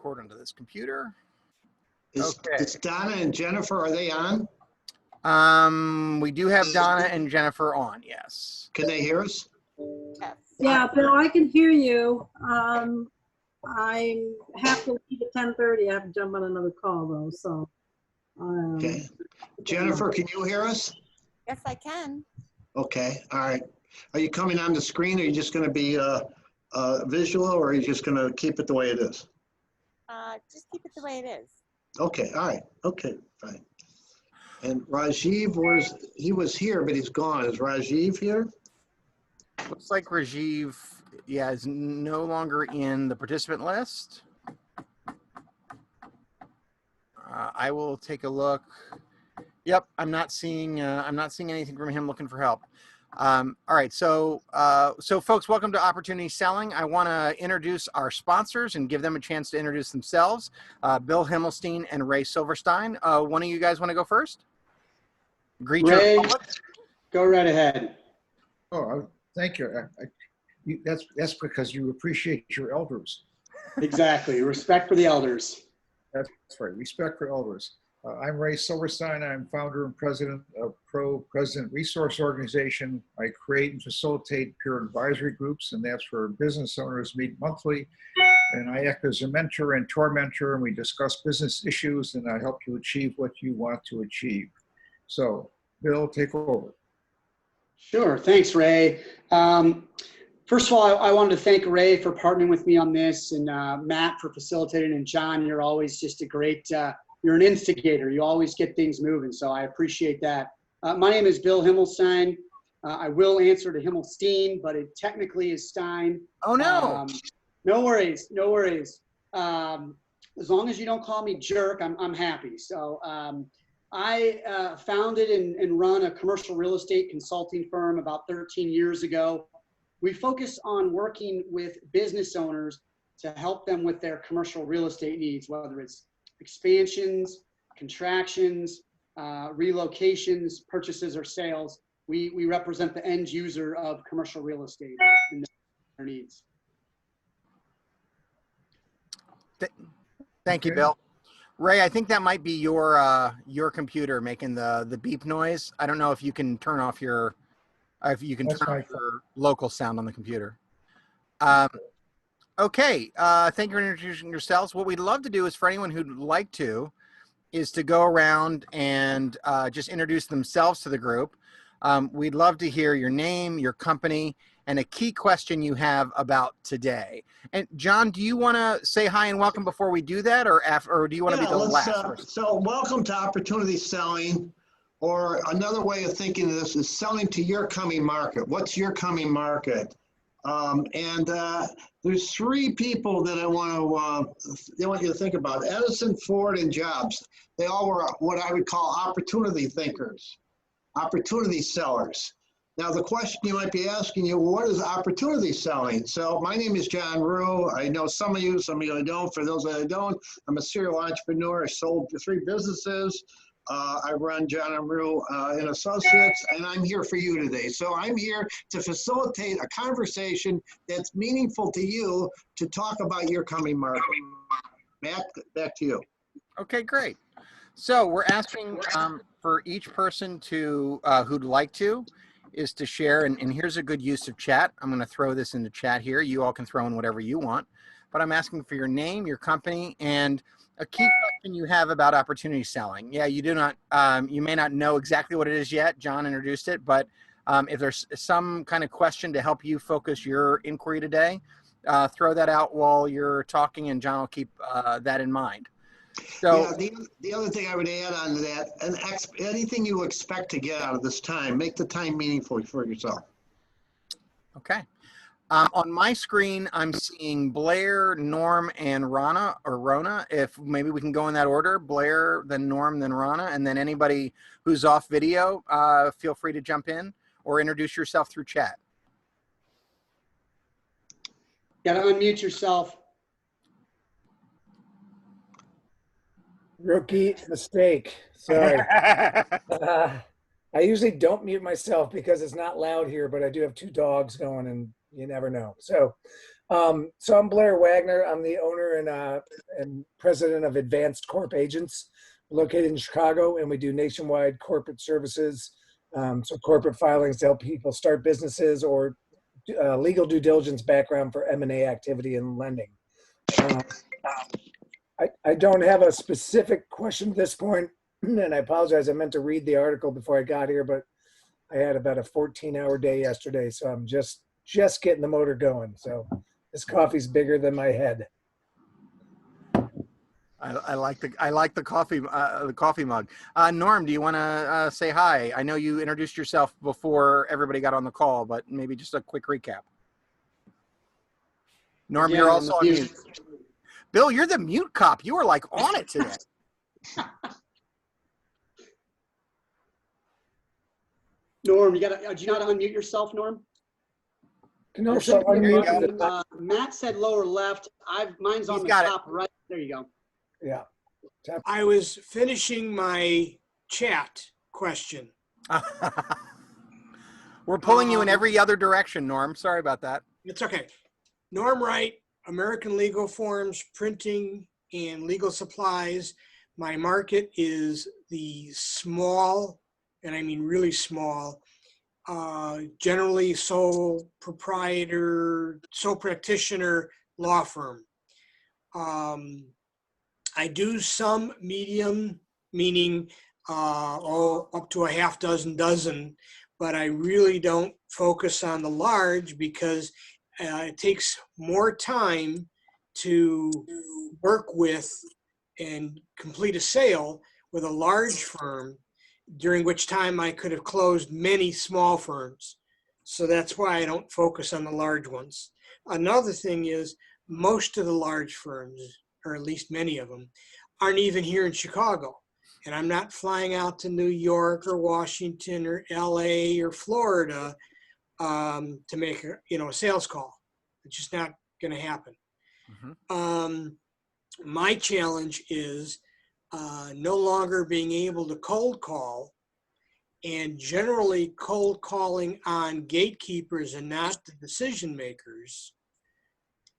record onto this computer. Is Okay. Donna and Jennifer, are they on? We do have Donna and Jennifer on, yes. Can they hear us? Yes. Yeah, Bill, I can hear you. I have to leave at 10:30. I have to jump on another call though, so. Okay. Jennifer, can you hear us? Yes, I can. Okay, all right. Are you coming on the screen? Or are you just going to be visual, or are you just going to keep it the way it is? Just keep it the way it is. Okay, all right. Okay, fine. And Rajiv, he was here, but he's gone. Is Rajiv here? Looks like Rajiv, yeah, is no longer in the participant list. I will take a look. Yep, I'm not seeing anything from him looking for help. All right, so folks, welcome to Opportunity Selling. I want to introduce our sponsors and give them a chance to introduce themselves. Bill Himmelstein and Ray Silverstein. One of you guys want to go first? Greet your Ray, public. go right ahead. Oh, thank you. That's because you appreciate your elders. Exactly. Respect for the elders. That's right. Respect for elders. I'm Ray Silverstein. I'm founder and president of Pro President Resource Organization. I create and facilitate peer advisory groups, and that's where business owners meet monthly. And I act as a mentor and tormentor, and we discuss business issues, and I help you achieve what you want to achieve. So, Bill, take over. Sure. Thanks, Ray. First of all, I wanted to thank Ray for partnering with me on this, and Matt for facilitating, and John, you're always just a great, you're an instigator. You always get things moving, so I appreciate that. My name is Bill Himmelstein. I will answer to Himmelstein, but it technically is Stein. Oh, no. No worries, no worries. As long as you don't call me jerk, I'm happy. So I founded and run a commercial real estate consulting firm about 13 years ago. We focus on working with business owners to help them with their commercial real estate needs, whether it's expansions, contractions, relocations, purchases, or sales. We represent the end user of commercial real estate and their needs. Thank you, Bill. Ray, I think that might be your computer making the beep noise. I don't know if you can turn off your turn off your local sound on the computer. Okay, thank you for introducing yourselves. What we'd love to do is for anyone who'd like to, is to go around and just introduce themselves to the group. We'd love to hear your name, your company, and a key question you have about today. And John, do you want to say hi and welcome before we do that, or do you want to be the last person? So welcome to Opportunity Selling, or another way of thinking of this is selling to your coming market. What's your coming market? There's three people that I want you to think about: Edison, Ford, and Jobs. They all were what I would call opportunity thinkers, opportunity sellers. Now, the question you might be asking you, what is opportunity selling? So my name is John Rue. I know some of you I don't. For those that I don't, I'm a serial entrepreneur. I sold 3 businesses. I run John and Rue and Associates, and I'm here for you today. So I'm here to facilitate a conversation that's meaningful to you to talk about your coming market. Matt, back to you. Okay, great. So we're asking for each person to who'd like to is to share, and here's a good use of chat. I'm going to throw this in the chat here. You all can throw in whatever you want, but I'm asking for your name, your company, and a key question you have about opportunity selling. Yeah, you do not, you may not know exactly what it is yet. John introduced it, but if there's some kind of question to help you focus your inquiry today, throw that out while you're talking, and John will keep that in mind. So yeah, the other thing I would add on to that, anything you expect to get out of this time, make the time meaningful for yourself. Okay. On my screen, I'm seeing Blair, Norm, and Rona. If maybe we can go in that order: Blair, then Norm, then Rona, and then anybody who's off video, feel free to jump in or introduce yourself through chat. Got to unmute yourself. Rookie mistake. Sorry. I usually don't mute myself because it's not loud here, but I do have 2 dogs going and you never know. So So I'm Blair Wagner. I'm the owner and president of Advanced Corp Agents, located in Chicago, and we do nationwide corporate services. So corporate filings to help people start businesses or legal due diligence background for M&A activity and lending. I don't have a specific question at this point, and I apologize. I meant to read the article before I got here, but I had about a 14-hour day yesterday, so I'm just getting the motor going. So this coffee's bigger than my head. I like the coffee mug. Norm, do you want to say hi? I know you introduced yourself before everybody got on the call, but maybe just a quick recap. Norm, Again, you're I'm also on mute. Bill, you're the mute cop. You are like on it today. Norm, do you not unmute yourself, Norm? No, There should be a There you button. Matt said mine's on He's the got it. top right. There you go. yeah. I was finishing my chat question. We're pulling you in every other direction, Norm. Sorry about that. It's okay. Norm Wright, American Legal Forms, Printing and Legal Supplies. My market is the small, and I mean really small, generally sole proprietor, sole practitioner law firm. I do some medium, meaning up to a half dozen, but I really don't focus on the large because it takes more time to work with and complete a sale with a large firm, during which time I could have closed many small firms. So that's why I don't focus on the large ones. Another thing is most of the large firms, or at least many of them, aren't even here in Chicago. And I'm not flying out to New York or Washington or LA or Florida to make a sales call. It's just not going to happen. Mm-hmm. My challenge is no longer being able to cold call, and generally cold calling on gatekeepers and not the decision makers.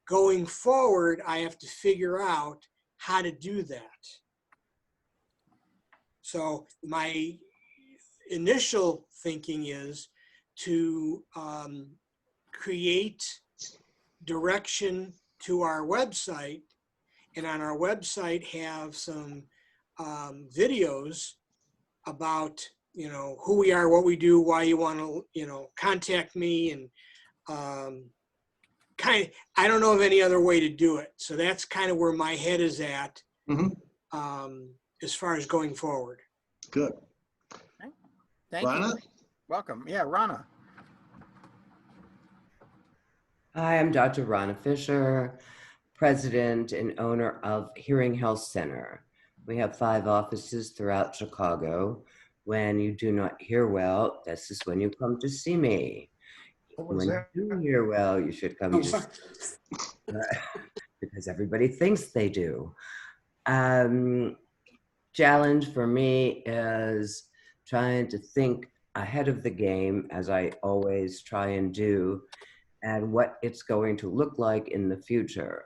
Going forward, I have to figure out how to do that. So my initial thinking is to create direction to our website, and on our website have some videos about who we are, what we do, why you want to contact me, and I don't know of any other way to do it. So that's kind of where my head is at. Mm-hmm. As far as going forward. Good. Thank Rana? you. Welcome. Yeah, Rana. Hi, I'm Dr. Rana Fisher, president and owner of Hearing Health Center. We have 5 offices throughout Chicago. When you do not hear well, this is when you come to see me. When you do hear well, you should come to see me because everybody thinks they do. Challenge for me is trying to think ahead of the game, as I always try and do, and what it's going to look like in the future,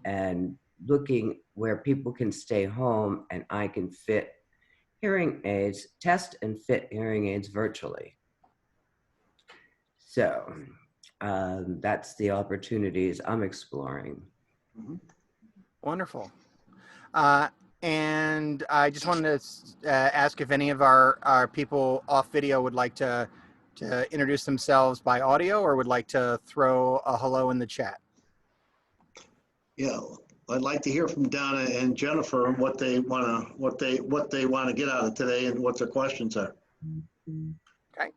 and looking where people can stay home and I can fit hearing aids, test and fit hearing aids virtually. So that's the opportunities I'm exploring. Wonderful. And I just wanted to ask if any of our people off video would like to introduce themselves by audio, or would like to throw a hello in the chat. Yeah, I'd like to hear from Donna and Jennifer what they want to get out of today and what their questions are. Okay.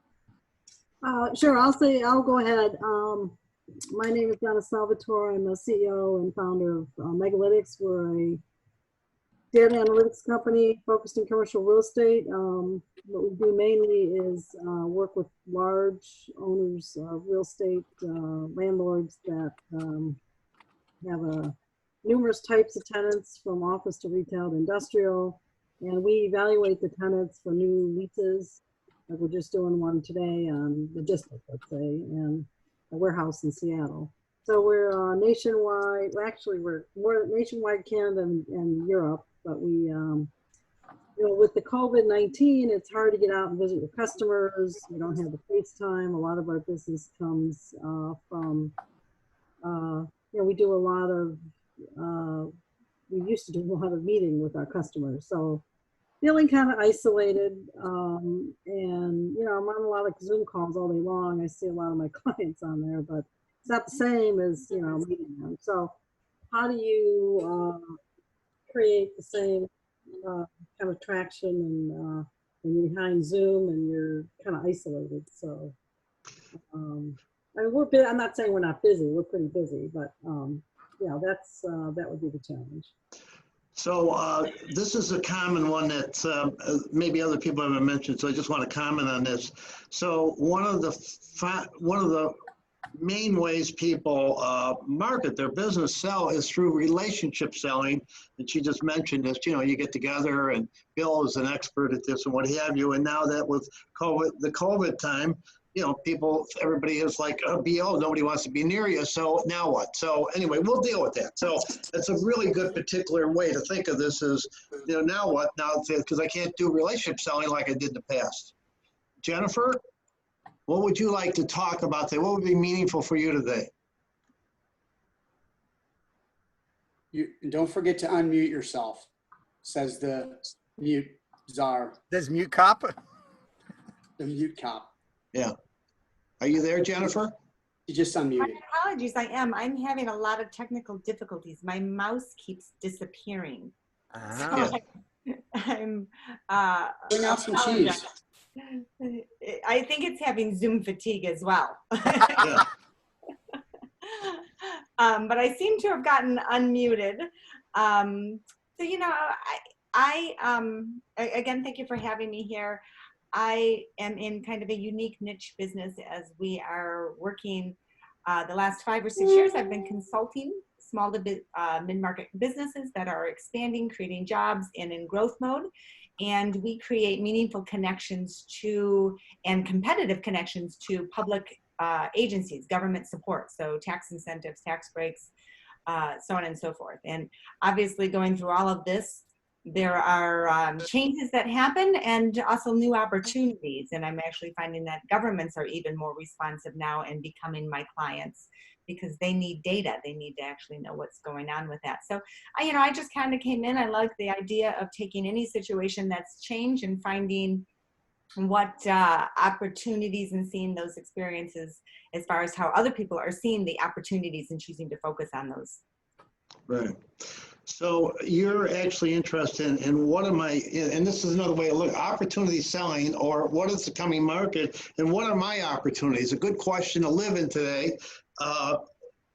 Sure, I'll go ahead. My name is Donna Salvatore. I'm the CEO and founder of Megalytics. We're a data analytics company focused in commercial real estate. What we do mainly is work with large owners of real estate, landlords that have numerous types of tenants, from office to retail to industrial. And we evaluate the tenants for new leases. Like we're just doing one today on logistics, let's say, and a warehouse in Seattle. So we're nationwide. Well, actually, we're more nationwide, Canada and Europe. But we, with the COVID-19, it's hard to get out and visit your customers. You don't have the FaceTime. A lot of our business comes from, we do a lot of, we used to do a lot of meeting with our customers. So feeling kind of isolated. And, I'm on a lot of Zoom calls all day long. I see a lot of my clients on there, but it's not the same as, meeting them. So how do you create the same kind of traction and when you're behind Zoom and you're kind of isolated? So, I'm not saying we're not busy. We're pretty busy, but that would be the challenge. So this is a common one that maybe other people haven't mentioned, so I just want to comment on this. So one of the main ways people market their business, sell, is through relationship selling. And she just mentioned this, you get together and Bill is an expert at this and what have you. And now that with the COVID time, everybody is like, BO, nobody wants to be near you. So now what? So anyway, we'll deal with that. So it's a really good particular way to think of this is, now what? Now, because I can't do relationship selling like I did in the past. Jennifer, what would you like to talk about today? What would be meaningful for you today? Don't forget to unmute yourself, says the mute czar, Does mute cop? the mute cop. Yeah. Are you there, Jennifer? You just My unmuted. apologies, I am. I'm having a lot of technical difficulties. My mouse keeps disappearing. Ah. So I'm Bring out some cheese. I think it's having Zoom fatigue as well. Yeah. But I seem to have gotten unmuted. Again, thank you for having me here. I am in kind of a unique niche business as we are working the last 5 or 6 years. I've been consulting small to mid-market businesses that are expanding, creating jobs, and in growth mode. And we create meaningful connections and competitive connections to public agencies, government support, so tax incentives, tax breaks, so on and so forth. And obviously going through all of this, there are changes that happen and also new opportunities. And I'm actually finding that governments are even more responsive now and becoming my clients because they need data. They need to actually know what's going on with that. So, I just kind of came in. I like the idea of taking any situation that's changed and finding what opportunities and seeing those experiences as far as how other people are seeing the opportunities and choosing to focus on those. Right. So you're actually interested in what am I, and this is another way to look, opportunity selling, or what is the coming market and what are my opportunities? A good question to live in today,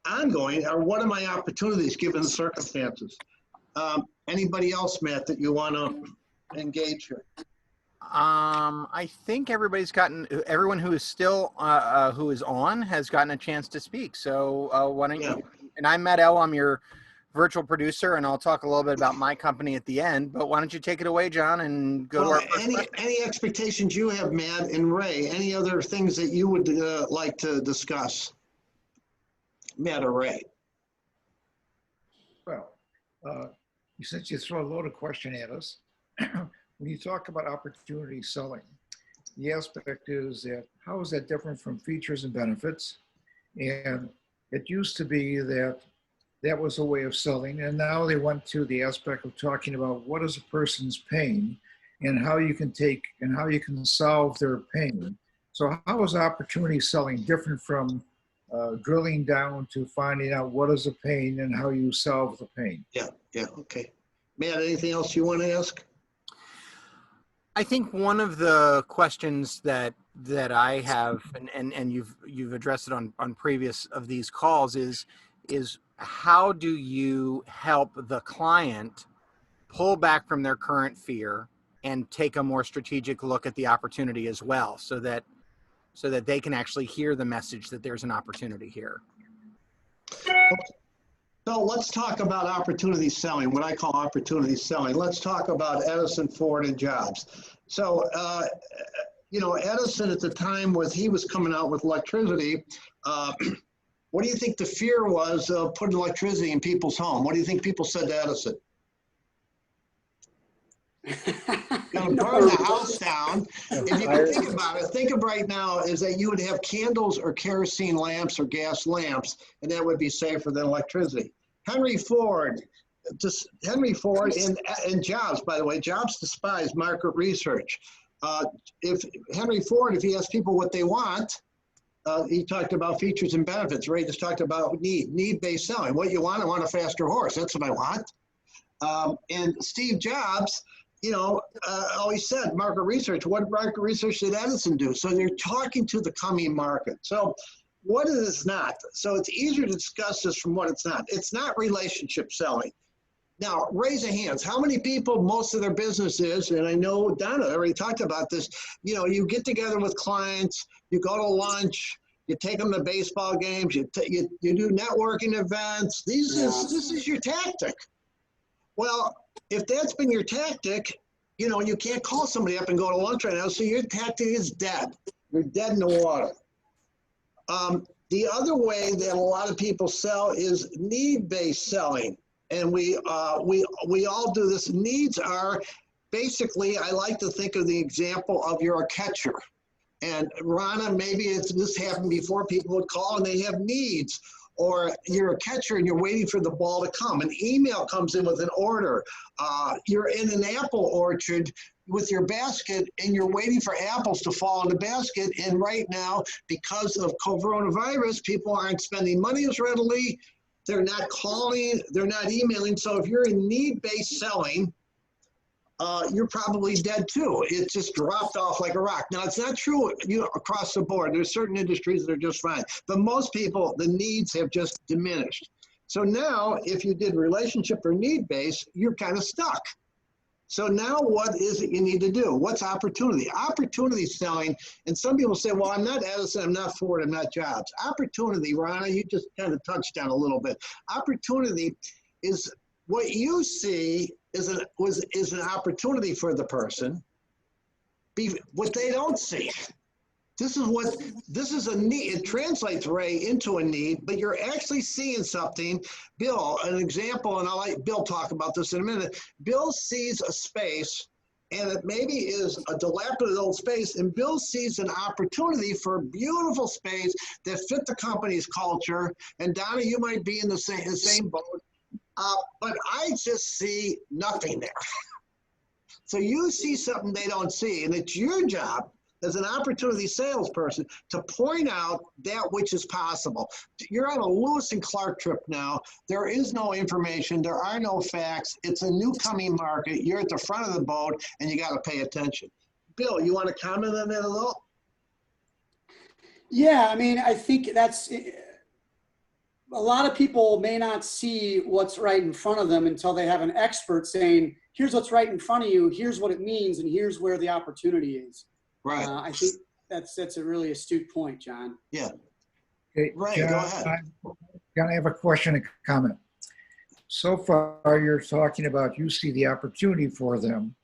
ongoing, or what are my opportunities given the circumstances? Anybody else, Matt, that you want to engage here? I think everyone who is still, who is on has gotten a chance to speak. So why don't you, and I'm Matt L., I'm your virtual producer, and I'll talk a little bit about my company at the end, but why don't you take it away, John, and go to our first question. Any expectations you have, Matt and Ray, any other things that you would like to discuss? Matt or Ray? Well, since you throw a loaded question at us, when you talk about opportunity selling, the aspect is that how is that different from features and benefits? And it used to be that was a way of selling, and now they went to the aspect of talking about what is a person's pain and how you can take and how you can solve their pain. So how is opportunity selling different from drilling down to finding out what is the pain and how you solve the pain? Yeah, okay. Matt, anything else you want to ask? I think one of the questions that I have, and you've addressed it on previous of these calls, is how do you help the client pull back from their current fear and take a more strategic look at the opportunity as well, so that they can actually hear the message that there's an opportunity here? So let's talk about opportunity selling, what I call opportunity selling. Let's talk about Edison, Ford, and Jobs. So, Edison at the time he was coming out with electricity, What do you think the fear was of putting electricity in people's home? What do you think people said to Edison? Gonna burn the house down. If you can think about it, think of right now is that you would have candles or kerosene lamps or gas lamps, and that would be safer than electricity. Henry Ford and Jobs, by the way, Jobs despised market research. If Henry Ford, if he asked people what they want, he talked about features and benefits. Ray just talked about need-based selling. What you want, I want a faster horse. That's what I want. And Steve Jobs, always said market research. What market research did Edison do? So they're talking to the coming market. So what is this not? So it's easier to discuss this from what it's not. It's not relationship selling. Now, raise of hands. How many people, most of their business is, and I know Donna already talked about this, you get together with clients, you go to lunch, you take them to baseball games, you do networking events. This is your tactic. Well, if that's been your tactic, you can't call somebody up and go to lunch right now, so your tactic is dead. You're dead in the water. The other way that a lot of people sell is need-based selling. And we all do this. Needs are basically, I like to think of the example of you're a catcher. And Rana, maybe this happened before, people would call and they have needs. Or you're a catcher and you're waiting for the ball to come. An email comes in with an order. You're in an apple orchard with your basket and you're waiting for apples to fall in the basket. And right now, because of coronavirus, people aren't spending money as readily. They're not calling, they're not emailing. So if you're in need-based selling, you're probably dead too. It just dropped off like a rock. Now, it's not true across the board. There's certain industries that are just fine. But most people, the needs have just diminished. So now, if you did relationship or need-based, you're kind of stuck. So now what is it you need to do? What's opportunity? Opportunity selling, and some people say, well, I'm not Edison, I'm not Ford, I'm not Jobs. Opportunity, Rana, you just kind of touched on a little bit. Opportunity is what you see is an opportunity for the person, what they don't see. This is a need. It translates, Ray, into a need, but you're actually seeing something. Bill, an example, and I'll let Bill talk about this in a minute. Bill sees a space, and it maybe is a dilapidated old space, and Bill sees an opportunity for a beautiful space that fit the company's culture. And Donna, you might be in the same boat, but I just see nothing there. So you see something they don't see, and it's your job as an opportunity salesperson to point out that which is possible. You're on a Lewis and Clark trip now. There is no information. There are no facts. It's a new coming market. You're at the front of the boat, and you got to pay attention. Bill, you want to comment on that at all? Yeah, I mean, I think that's a lot of people may not see what's right in front of them until they have an expert saying, here's what's right in front of you, here's what it means, and here's where the opportunity is. Right. I think that's a really astute point, John. Yeah. Okay, Right, John, go ahead. John, I have a question and comment. So far, you're talking about you see the opportunity for them.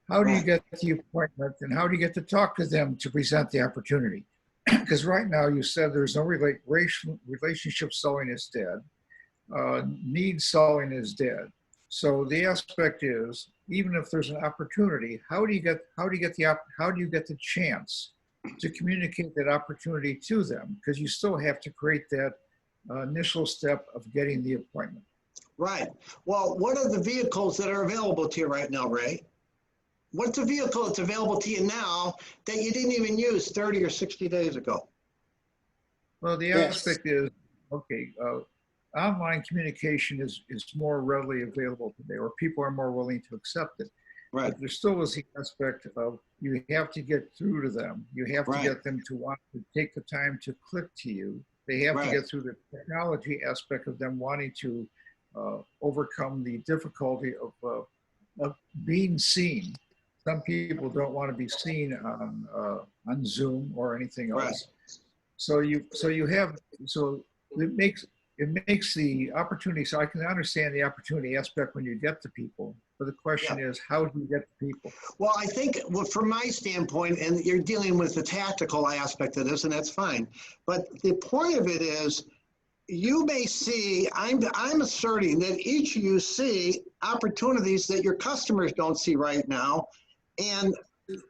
How do you get the appointment, and how do you get to talk to them to present the opportunity? Because right now you said there's no relationship selling is dead. Need selling is dead. So the aspect is, even if there's an opportunity, how do you get the chance to communicate that opportunity to them? Because you still have to create that initial step of getting the appointment. Right. Well, what are the vehicles that are available to you right now, Ray? What's a vehicle that's available to you now that you didn't even use 30 or 60 days ago? Well, the aspect is, okay, online communication is more readily available today, or people are more willing to accept it. Right. But there still is the aspect of you have to get through to them. You have to get them to want to take the time to click to you. They have to get through the technology aspect of them wanting to overcome the difficulty of being seen. Some people don't want to be seen on Zoom or anything else. Right. So it makes the opportunity. So I can understand the opportunity aspect when you get to people. But the question is, how do you get to people? Well, I think, from my standpoint, and you're dealing with the tactical aspect of this, and that's fine. But the point of it is, you may see, I'm asserting that each of you see opportunities that your customers don't see right now. And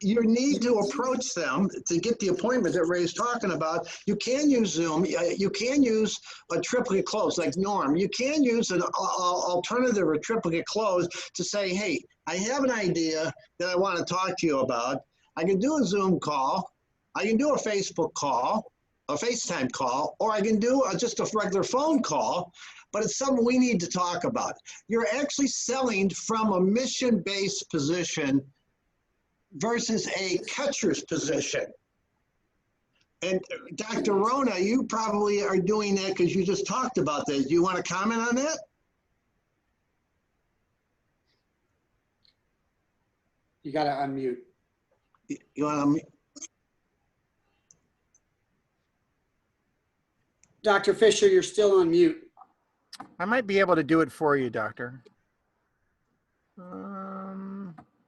you need to approach them to get the appointment that Ray's talking about. You can use Zoom. You can use a triplicate close like Norm. You can use an alternative or triplicate close to say, hey, I have an idea that I want to talk to you about. I can do a Zoom call. I can do a Facebook call, a FaceTime call, or I can do just a regular phone call, but it's something we need to talk about. You're actually selling from a mission-based position versus a catcher's position. And Dr. Rona, you probably are doing that because you just talked about that. Do you want to comment on that? You got to unmute. You want to? Dr. Fisher, you're still on mute. I might be able to do it for you, Doctor.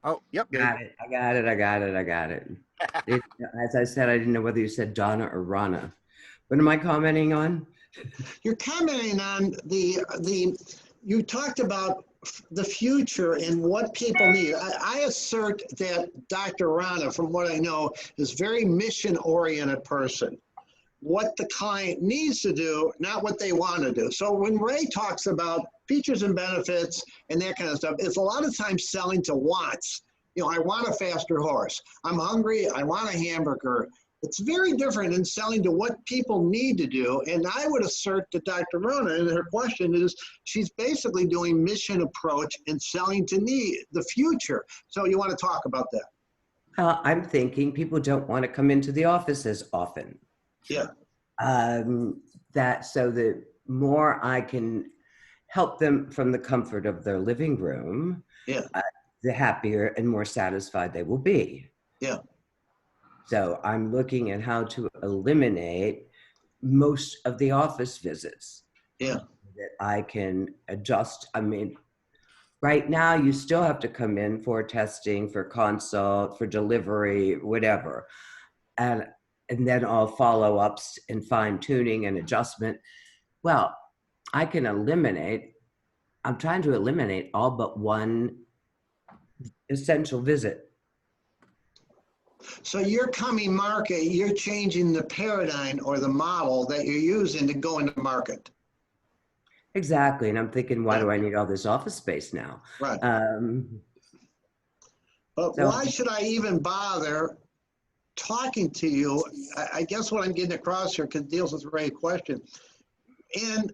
Oh, yep. Got it. I got it. As I said, I didn't know whether you said Donna or Rana. What am I commenting on? You're commenting on you talked about the future and what people need. I assert that Dr. Rana, from what I know, is a very mission-oriented person. What the client needs to do, not what they want to do. So when Ray talks about features and benefits and that kind of stuff, it's a lot of times selling to wants. You know, I want a faster horse. I'm hungry. I want a hamburger. It's very different than selling to what people need to do. And I would assert that Dr. Rona, and her question is, she's basically doing mission approach and selling to need the future. So you want to talk about that? I'm thinking people don't want to come into the office as often. Yeah. That so the more I can help them from the comfort of their living room, Yeah. The happier and more satisfied they will be. Yeah. So I'm looking at how to eliminate most of the office visits. Yeah. That I can adjust. I mean, right now you still have to come in for testing, for consult, for delivery, whatever. And then all follow-ups and fine-tuning and adjustment. Well, I can eliminate, I'm trying to eliminate all but one essential visit. So your coming market, you're changing the paradigm or the model that you're using to go into market. Exactly, and I'm thinking, why do I need all this office space now? Right. But so- why should I even bother talking to you? I guess what I'm getting across here, because it deals with Ray's question. In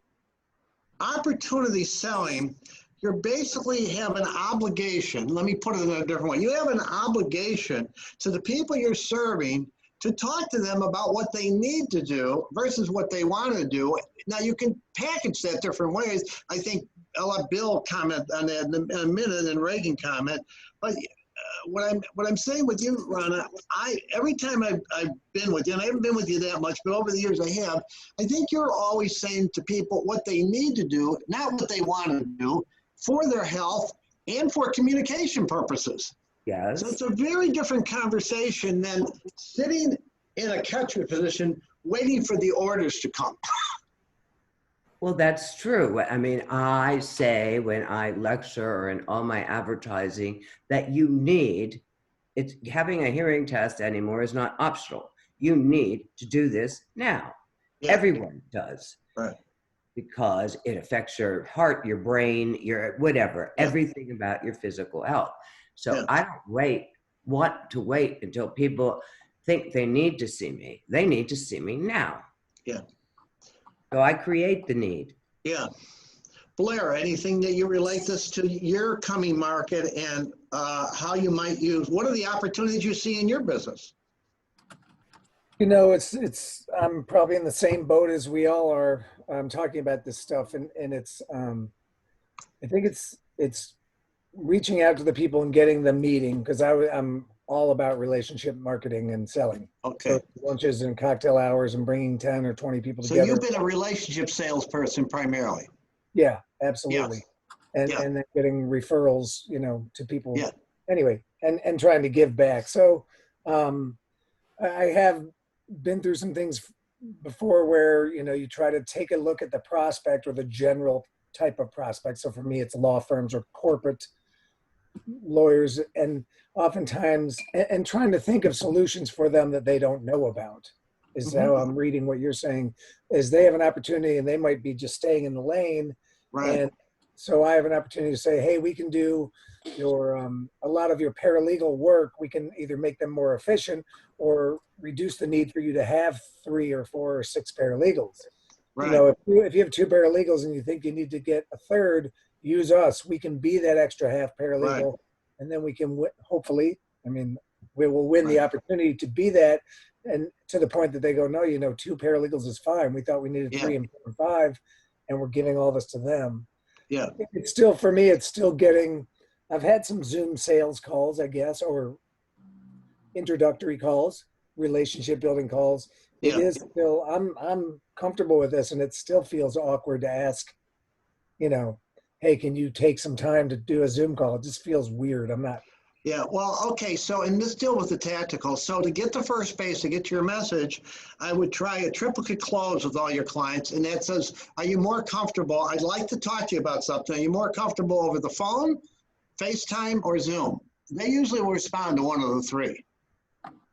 opportunity selling, you basically have an obligation. Let me put it in a different way. You have an obligation to the people you're serving to talk to them about what they need to do versus what they want to do. Now, you can package that different ways. I think I'll let Bill comment on that in a minute and Ray can comment. But what I'm saying with you, Rana, every time I've been with you, and I haven't been with you that much, but over the years I have, I think you're always saying to people what they need to do, not what they want to do, for their health and for communication purposes. Yes. So it's a very different conversation than sitting in a catcher position waiting for the orders to come. Well, that's true. I mean, I say when I lecture or in all my advertising that having a hearing test anymore is not optional. You need to do this now. Yeah. Everyone does. Right. Because it affects your heart, your brain, your whatever, everything about your physical health. So I don't want to wait until people think they need to see me. They need to see me now. Yeah. So I create the need. Yeah. Blair, anything that you relate this to your coming market and how you might use, what are the opportunities you see in your business? You know, I'm probably in the same boat as we all are. Talking about this stuff, and it's I think it's reaching out to the people and getting them meeting, because I'm all about relationship marketing and selling. Okay. So lunches and cocktail hours and bringing 10 or 20 people So together. you've been a relationship salesperson primarily. Yeah, absolutely. Yes. And then getting referrals, you know, to people. Yeah. Anyway, and trying to give back. So I have been through some things before where, you try to take a look at the prospect or the general type of prospect. So for me, it's law firms or corporate lawyers, and oftentimes, and trying to think of solutions for them that they don't know about is how I'm reading what you're saying, is they have an opportunity and they might be just staying in the lane. Right. And so I have an opportunity to say, hey, we can do your a lot of your paralegal work. We can either make them more efficient or reduce the need for you to have 3 or 4 or 6 paralegals. Right. If you have 2 paralegals and you think you need to get a third, use us. We can be that extra half paralegal, and then we can hopefully, we will win the opportunity to be that, and to the point that they go, no, 2 paralegals is fine. We thought we needed 3 and 4 and 5, and we're giving all this to them. Yeah. It's still, for me, it's still getting. I've had some Zoom sales calls, I guess, or introductory calls, relationship building calls. It is still, I'm comfortable with this, and it still feels awkward to ask, hey, can you take some time to do a Zoom call? It just feels weird. I'm not. Yeah, well, okay, so, and let's deal with the tactical. So to get to first base, to get your message, I would try a triplicate close with all your clients, and that says, are you more comfortable? I'd like to talk to you about something. Are you more comfortable over the phone, FaceTime, or Zoom? They usually will respond to one of the 3.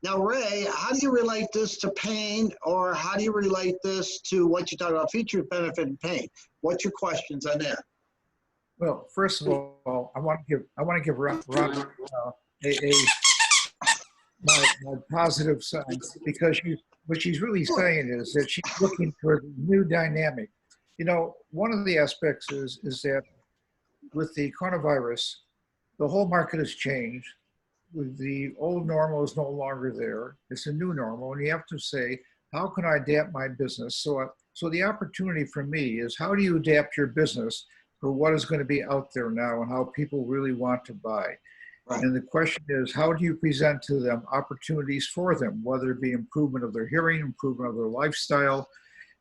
Now, Ray, how do you relate this to pain, or how do you relate this to what you talk about, features, benefit, and pain? What's your questions on that? Well, first of all, I want to give Ron my positive side, because what she's really saying is that she's looking for a new dynamic. One of the aspects is that with the coronavirus, the whole market has changed. The old normal is no longer there. It's a new normal, and you have to say, how can I adapt my business? So the opportunity for me is, how do you adapt your business for what is going to be out there now and how people really want to buy? Right. And the question is, how do you present to them opportunities for them, whether it be improvement of their hearing, improvement of their lifestyle?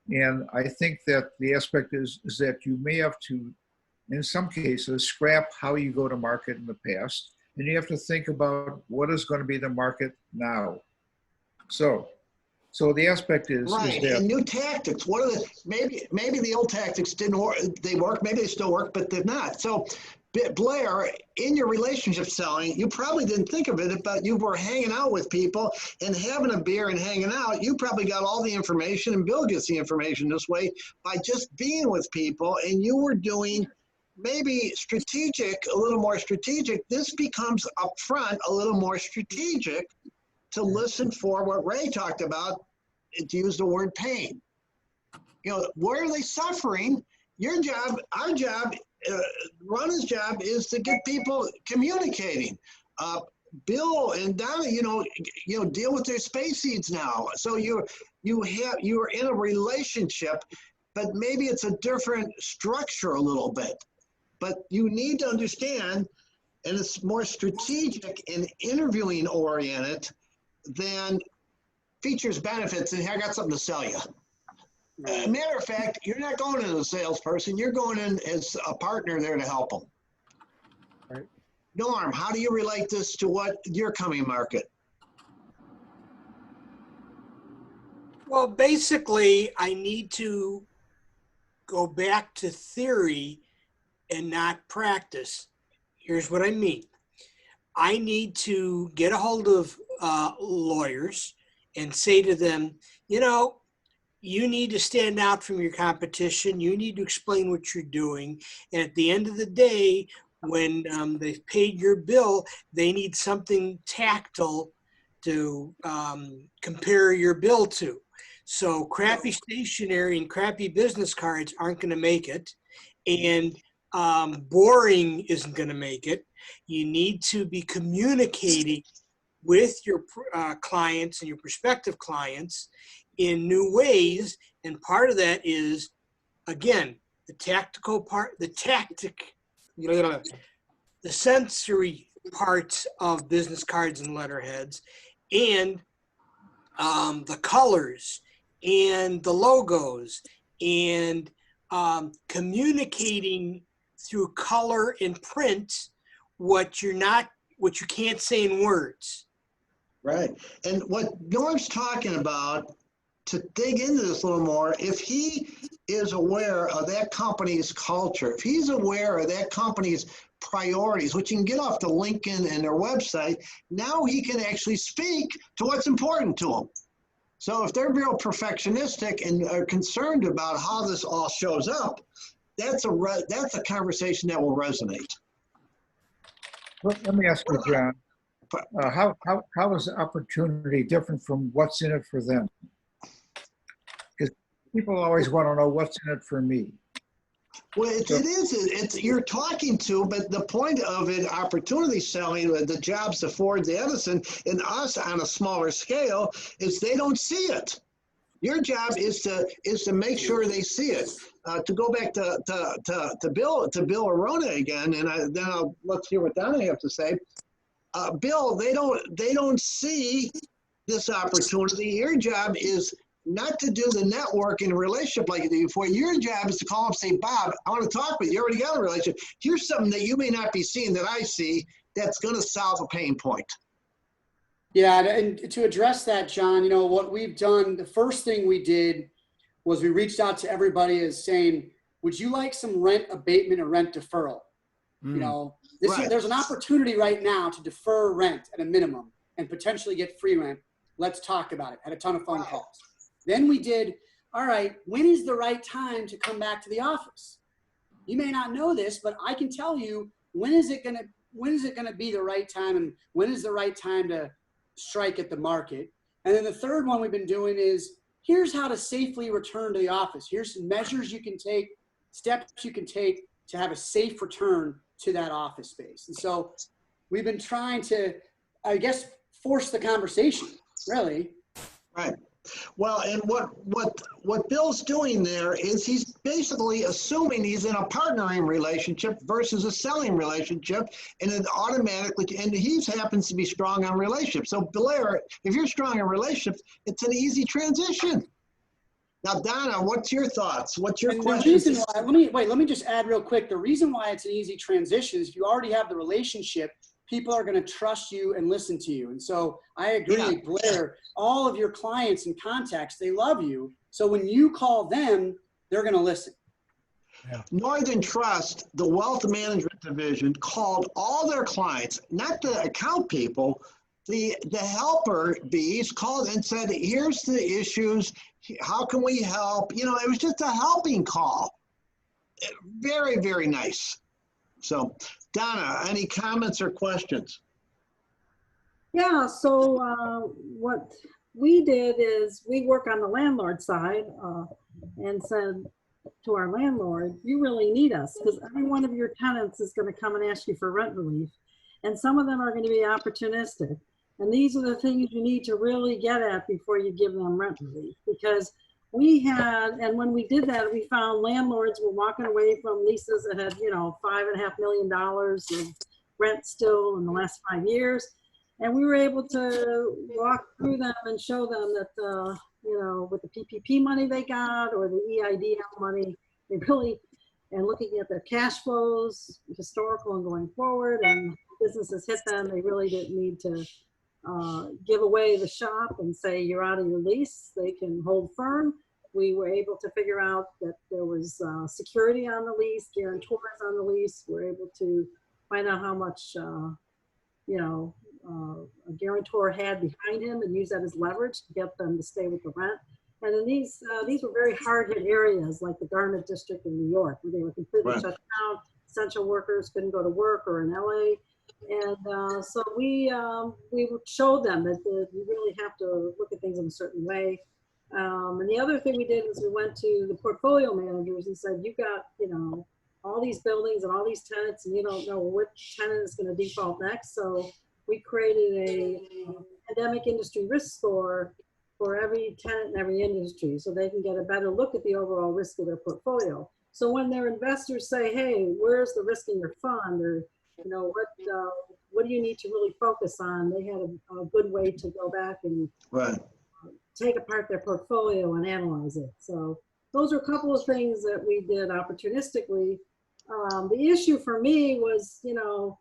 And I think that the aspect is that you may have to, in some cases, scrap how you go to market in the past, and you have to think about what is going to be the market now. So the aspect is right, is that, and new tactics. What are maybe the old tactics didn't work, they work, maybe they still work, but they're not. So Blair, in your relationship selling, you probably didn't think of it, but you were hanging out with people and having a beer and hanging out. You probably got all the information, and Bill gets the information this way by just being with people, and you were doing maybe a little more strategic. This becomes upfront a little more strategic to listen for what Ray talked about, to use the word pain. Where are they suffering? Your job, our job, Ron's job is to get people communicating. Bill and Donna, deal with their space needs now. So you're in a relationship, but maybe it's a different structure a little bit. But you need to understand, and it's more strategic and interviewing oriented than features, benefits, and hey, I got something to sell you. Matter of fact, you're not going in as a salesperson. You're going in as a partner there to help them. Right. Norm, how do you relate this to what your coming market? Well, basically, I need to go back to theory and not practice. Here's what I mean. I need to get a hold of lawyers and say to them, you need to stand out from your competition. You need to explain what you're doing. And at the end of the day, when they've paid your bill, they need something tactile to compare your bill to. So crappy stationery and crappy business cards aren't going to make it. And boring isn't going to make it. You need to be communicating with your clients and your prospective clients in new ways. And part of that is, again, the tactical part, the sensory parts of business cards and letterheads, and the colors and the logos, and communicating through color and print what you can't say in words. Right. And what Norm's talking about, to dig into this a little more, if he is aware of that company's culture, if he's aware of that company's priorities, which you can get off the LinkedIn and their website, now he can actually speak to what's important to him. So if they're real perfectionistic and are concerned about how this all shows up, that's a conversation that will resonate. Let me ask you, John, how is opportunity different from what's in it for them? Because people always want to know what's in it for me. Well, it's you're talking to, but the point of it, opportunity selling, the jobs to Ford, the Edison, and us on a smaller scale, is they don't see it. Your job is to make sure they see it. To go back to Bill Arona again, and let's hear what Donna have to say. Bill, they don't see this opportunity. Your job is not to do the networking relationship like you did before. Your job is to call up and say, Bob, I want to talk with you. You already got a relationship. Here's something that you may not be seeing that I see that's going to solve a pain point. Yeah, and to address that, John, you know, what we've done, the first thing we did was we reached out to everybody as saying, would you like some rent abatement or rent deferral? You know, there's an opportunity right now to defer rent at a minimum and potentially get free rent. Let's talk about it. Had a ton of phone calls. Then we did, all right, when is the right time to come back to the office? You may not know this, but I can tell you, when is it gonna be the right time, and when is the right time to strike at the market? And then the third one we've been doing is, here's how to safely return to the office. Here's some measures you can take, steps you can take to have a safe return to that office space. And so we've been trying to, I guess, force the conversation, really. Right. Well, and what Bill's doing there is he's basically assuming he's in a partnering relationship versus a selling relationship, and it automatically, and he happens to be strong on relationships. So Blair, if you're strong on relationships, it's an easy transition. Now, Donna, what's your thoughts? What's your question? The reason why, let me just add real quick. The reason why it's an easy transition is if you already have the relationship, people are going to trust you and listen to you. And so I agree, Blair, all of your clients and contacts, they love you. So when you call them, they're going to listen. Yeah. Northern Trust, the wealth management division, called all their clients, not the account people, the helper bees called and said, here's the issues. How can we help? You know, it was just a helping call. Very, very nice. So, Donna, any comments or questions? Yeah, so what we did is we work on the landlord side and said to our landlord, you really need us because every one of your tenants is going to come and ask you for rent relief. And some of them are going to be opportunistic. And these are the things you need to really get at before you give them rent relief. Because we had, and when we did that, we found landlords were walking away from leases that had, you know, $5.5 million of rent still in the last 5 years. And we were able to walk through them and show them that, you know, with the PPP money they got or the EIDL money, they really, and looking at their cash flows, historical and going forward, and businesses hit them, they really didn't need to give away the shop and say you're out of your lease. They can hold firm. We were able to figure out that there was security on the lease, guarantors on the lease. We're able to find out how much, you know, a guarantor had behind him and use that as leverage to get them to stay with the rent. And then these were very hard-hit areas like the Garment District in New York, where they were completely shut down. Essential workers couldn't go to work, or in LA. And so we showed them that you really have to look at things in a certain way. And the other thing we did is we went to the portfolio managers and said, you got, you know, all these buildings and all these tenants, and you don't know which tenant is going to default next. So we created a pandemic industry risk score for every tenant in every industry, so they can get a better look at the overall risk of their portfolio. So when their investors say, hey, where's the risk in your fund, or you know, what do you need to really focus on? They had a good way to go back and take apart their portfolio and analyze it. So those are a couple of things that we did opportunistically. The issue for me was, you know,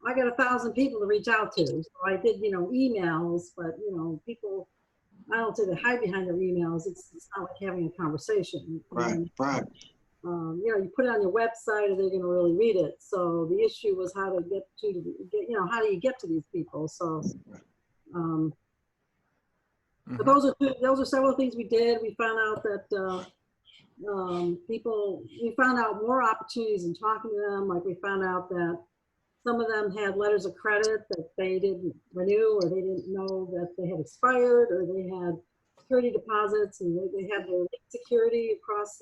I got 1,000 people to reach out to. So I did, you know, emails, but, you know, people I don't say they hide behind their emails. It's not like having a conversation. Right, And, right. you put it on your website, are they going to really read it? So the issue was how to how do you get to these people? So, but those are several things we did. We found out that we found out more opportunities in talking to them. Like we found out that some of them had letters of credit that they didn't renew, or they didn't know that they had expired, or they had security deposits and they had their security across,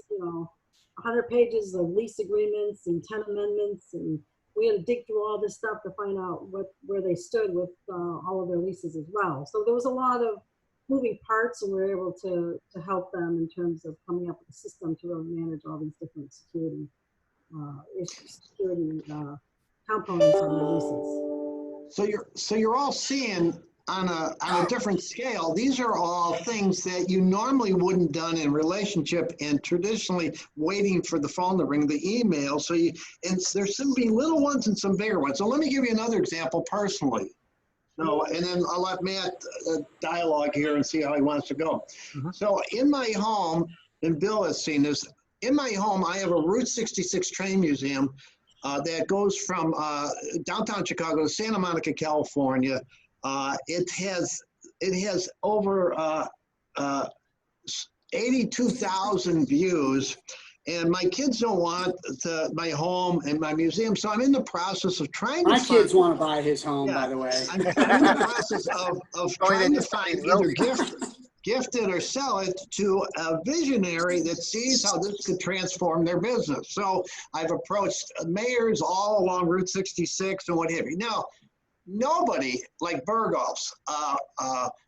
100 pages of lease agreements and 10 amendments. And we had to dig through all this stuff to find out where they stood with all of their leases as well. So there was a lot of moving parts, and we were able to help them in terms of coming up with a system to really manage all these different security components on their leases. So you're all seeing on a different scale. These are all things that you normally wouldn't done in relationship and traditionally waiting for the phone to ring, the email. And there's some be little ones and some bigger ones. So let me give you another example personally. So, and then I'll let Matt dialogue here and see how he wants to go. So in my home, and Bill has seen this, in my home, I have a Route 66 train museum that goes from downtown Chicago to Santa Monica, California. It has over 82,000 views, and my kids don't want my home and my museum, so I'm in the process of trying to My kids want to buy his home, Yeah. by the way. I'm in the process of trying to find either gift it or sell it to a visionary that sees how this could transform their business. So I've approached mayors all along Route 66 and what have you. Now, nobody like Berghoff's,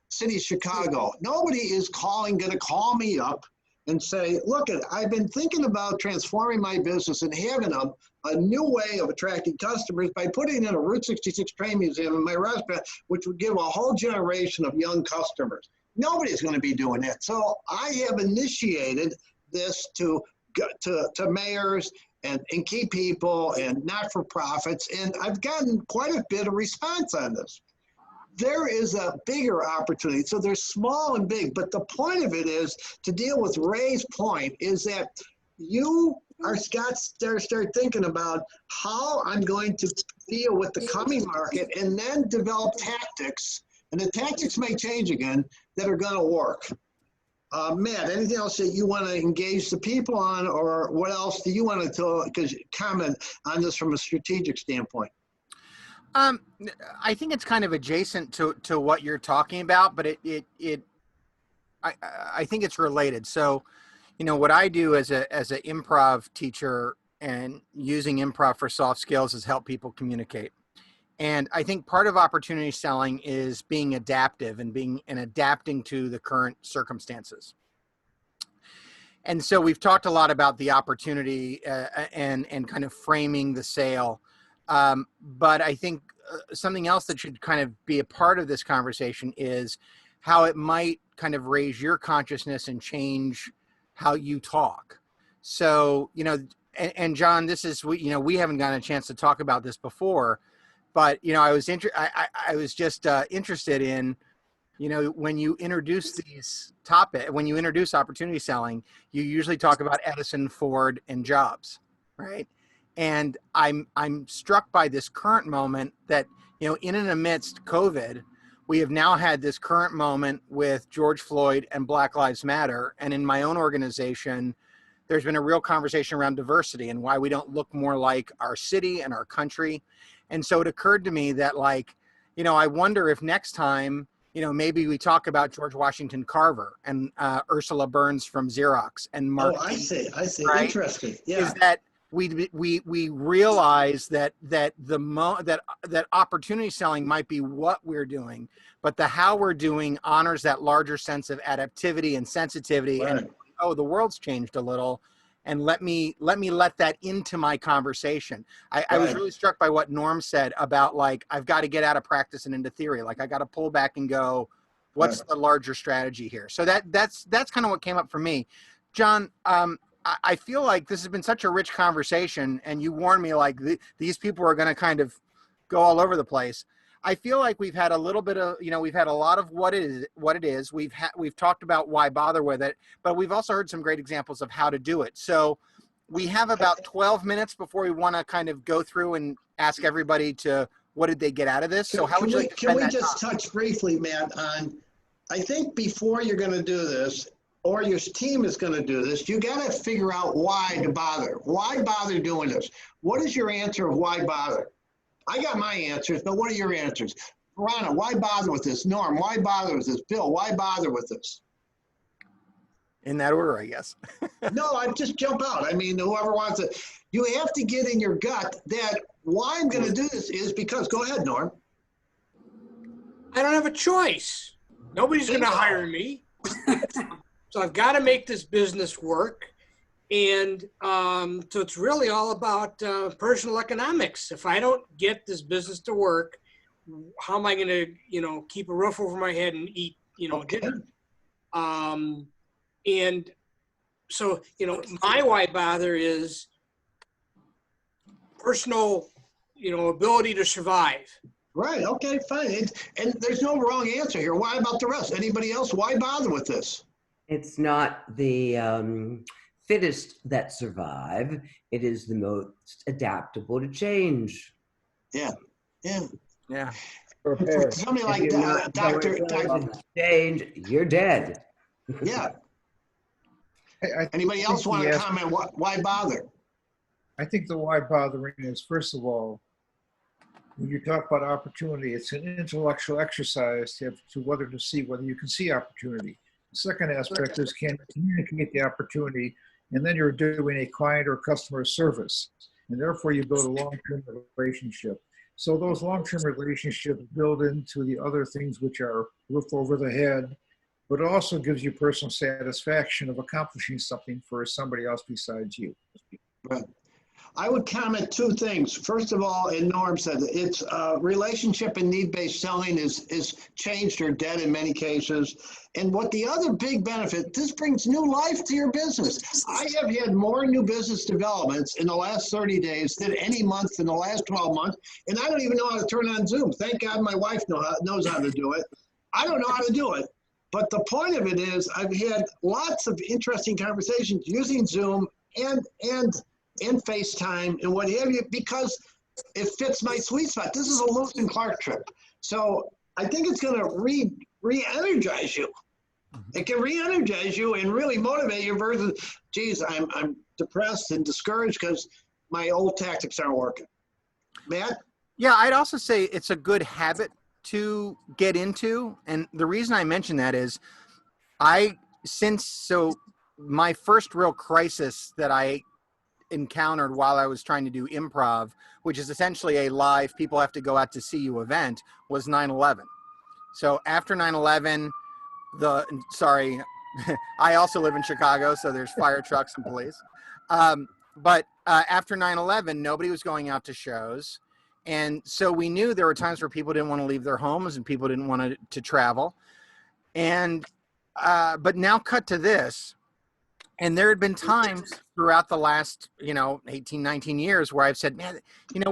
City of Chicago, nobody is going to call me up and say, look, I've been thinking about transforming my business and having a new way of attracting customers by putting in a Route 66 train museum in my restaurant, which would give a whole generation of young customers. Nobody's going to be doing that. So I have initiated this to mayors and key people and not-for-profits, and I've gotten quite a bit of response on this. There is a bigger opportunity. So there's small and big, but the point of it is to deal with Ray's point is that you are start thinking about how I'm going to deal with the coming market and then develop tactics, and the tactics may change again, that are going to work. Matt, anything else that you want to engage the people on, or what else do you want to comment on this from a strategic standpoint? I think it's kind of adjacent to what you're talking about, but I think it's related. So, what I do as an improv teacher and using improv for soft skills is help people communicate. And I think part of opportunity selling is being adaptive and adapting to the current circumstances. And so we've talked a lot about the opportunity and kind of framing the sale. But I think something else that should kind of be a part of this conversation is how it might kind of raise your consciousness and change how you talk. So, and John, this is, we haven't gotten a chance to talk about this before, but, I was just interested in, when you introduce when you introduce opportunity selling, you usually talk about Edison, Ford, and Jobs, right? And I'm struck by this current moment that, in and amidst COVID, we have now had this current moment with George Floyd and Black Lives Matter. And in my own organization, there's been a real conversation around diversity and why we don't look more like our city and our country. And so it occurred to me that, I wonder if next time, maybe we talk about George Washington Carver and Ursula Burns from Xerox and Mark. Oh, I see. Right? Interesting. Yeah. Is that we realize that opportunity selling might be what we're doing, but the how we're doing honors that larger sense of adaptivity and sensitivity. Right. And the world's changed a little, and let me let that into my conversation. I was really struck by what Norm said about I've got to get out of practice and into theory. I got to pull back and go, what's the larger strategy here? So that's kind of what came up for me. John, I feel like this has been such a rich conversation, and you warned me these people are going to kind of go all over the place. I feel like we've had a little bit of, we've had a lot of what it is. We've talked about why bother with it, but we've also heard some great examples of how to do it. So we have about 12 minutes before we want to kind of go through and ask everybody to, what did they get out of this? So how would you like to Can spend we that just time? touch briefly, Matt, on, I think before you're going to do this, or your team is going to do this, you got to figure out why to bother. Why bother doing this? What is your answer of why bother? I got my answers, but what are your answers? Rana, why bother with this? Norm, why bother with this? Bill, why bother with this? In that order, I guess. No, I just jump out. I mean, whoever wants it. You have to get in your gut that why I'm going to do this is because, go ahead, Norm. I don't have a choice. Nobody's going to hire me. So I've got to make this business work. And so it's really all about personal economics. If I don't get this business to work, how am I going to, keep a roof over my head and eat, dinner? And so, my why bother is personal, ability to survive. Right. Okay, fine. And there's no wrong answer here. Why about the rest? Anybody else? Why bother with this? It's not the fittest that survive. It is the most adaptable to change. Yeah. Yeah. Yeah. Prepare. Somebody like If you're not Dr. going to change, you're dead. Yeah. I Anybody think else want he to asked- comment? Why bother? I think the why bothering is, first of all, when you talk about opportunity, it's an intellectual exercise to whether you can see opportunity. The second aspect is, can you communicate the opportunity, and then you're doing a client or customer service, and therefore you build a long-term relationship. So those long-term relationships build into the other things, which are roof over the head, but it also gives you personal satisfaction of accomplishing something for somebody else besides you. Right. I would comment two things. First of all, and Norm said it's relationship and need-based selling is changed or dead in many cases. And what the other big benefit, this brings new life to your business. I have had more new business developments in the last 30 days than any month in the last 12 months. And I don't even know how to turn on Zoom. Thank God my wife knows how to do it. I don't know how to do it. But the point of it is I've had lots of interesting conversations using Zoom and FaceTime and what have you, because it fits my sweet spot. This is a Lewis and Clark trip. So I think it's going to re-energize you. It can re-energize you and really motivate you versus, geez, I'm depressed and discouraged because my old tactics aren't working. Matt? Yeah, I'd also say it's a good habit to get into. And the reason I mention that is my first real crisis that I encountered while I was trying to do improv, which is essentially a live, people have to go out to see you event, was 9/11. So after 9/11, I also live in Chicago, so there's fire trucks and police. But after 9/11, nobody was going out to shows. And so we knew there were times where people didn't want to leave their homes and people didn't want to travel. And, but now cut to this. And there had been times throughout the last, 18, 19 years where I've said, man,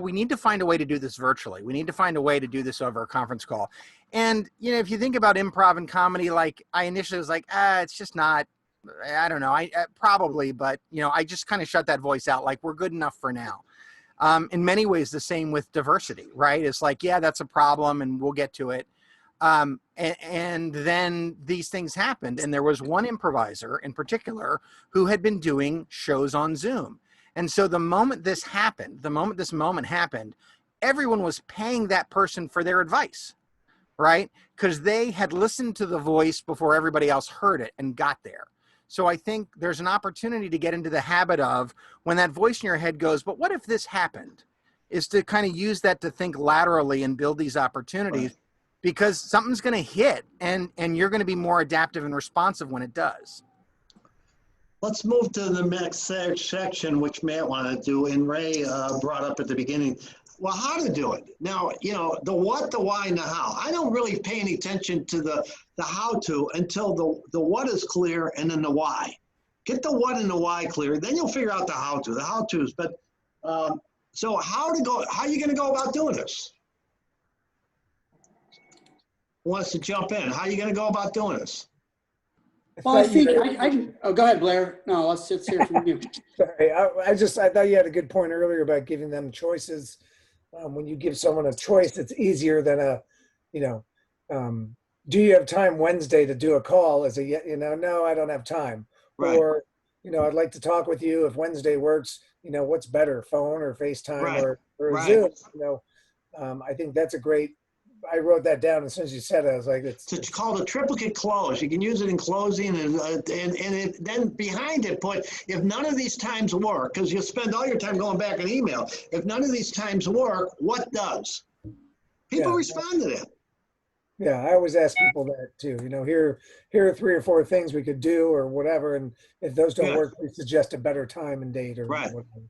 we need to find a way to do this virtually. We need to find a way to do this over a conference call. And, if you think about improv and comedy, like I initially was like, it's just not, I don't know, probably, but, I just kind of shut that voice out. Like, we're good enough for now. In many ways, the same with diversity, right? It's like, yeah, that's a problem and we'll get to it. And then these things happened. And there was one improviser in particular who had been doing shows on Zoom. And so the moment this moment happened, everyone was paying that person for their advice, right? Because they had listened to the voice before everybody else heard it and got there. So I think there's an opportunity to get into the habit of, when that voice in your head goes, but what if this happened? Is to kind of use that to think laterally and build these opportunities, because something's going to hit and you're going to be more adaptive and responsive when it does. Let's move to the next section, which Matt wanted to do, and Ray brought up at the beginning. Well, how to do it. Now, the what, the why, and the how. I don't really pay any attention to the how to until the what is clear and then the why. Get the what and the why clear, then you'll figure out the how-tos. But so how are you going to go about doing this? who wants to jump in? How are you going to go about doing this? Well, I thought you think had- I can, oh, go ahead, Blair. No, let's hear from you. Sorry, I thought you had a good point earlier about giving them choices. When you give someone a choice, it's easier than do you have time Wednesday to do a call? As no, I don't have time. Right. Or, I'd like to talk with you if Wednesday works. What's better, phone or FaceTime Right. or Right. Zoom? I think that's a great. I wrote that down as soon as you said it. I was like, It's called a triplicate close. You can use it in closing, then behind it put, if none of these times work, because you'll spend all your time going back and email. If none of these times work, what does? People Yeah. respond to that. Yeah, I always ask people that too. Here are 3 or 4 things we could do or whatever, and if those don't Yeah. work, we suggest a better time and date or Right. whatever.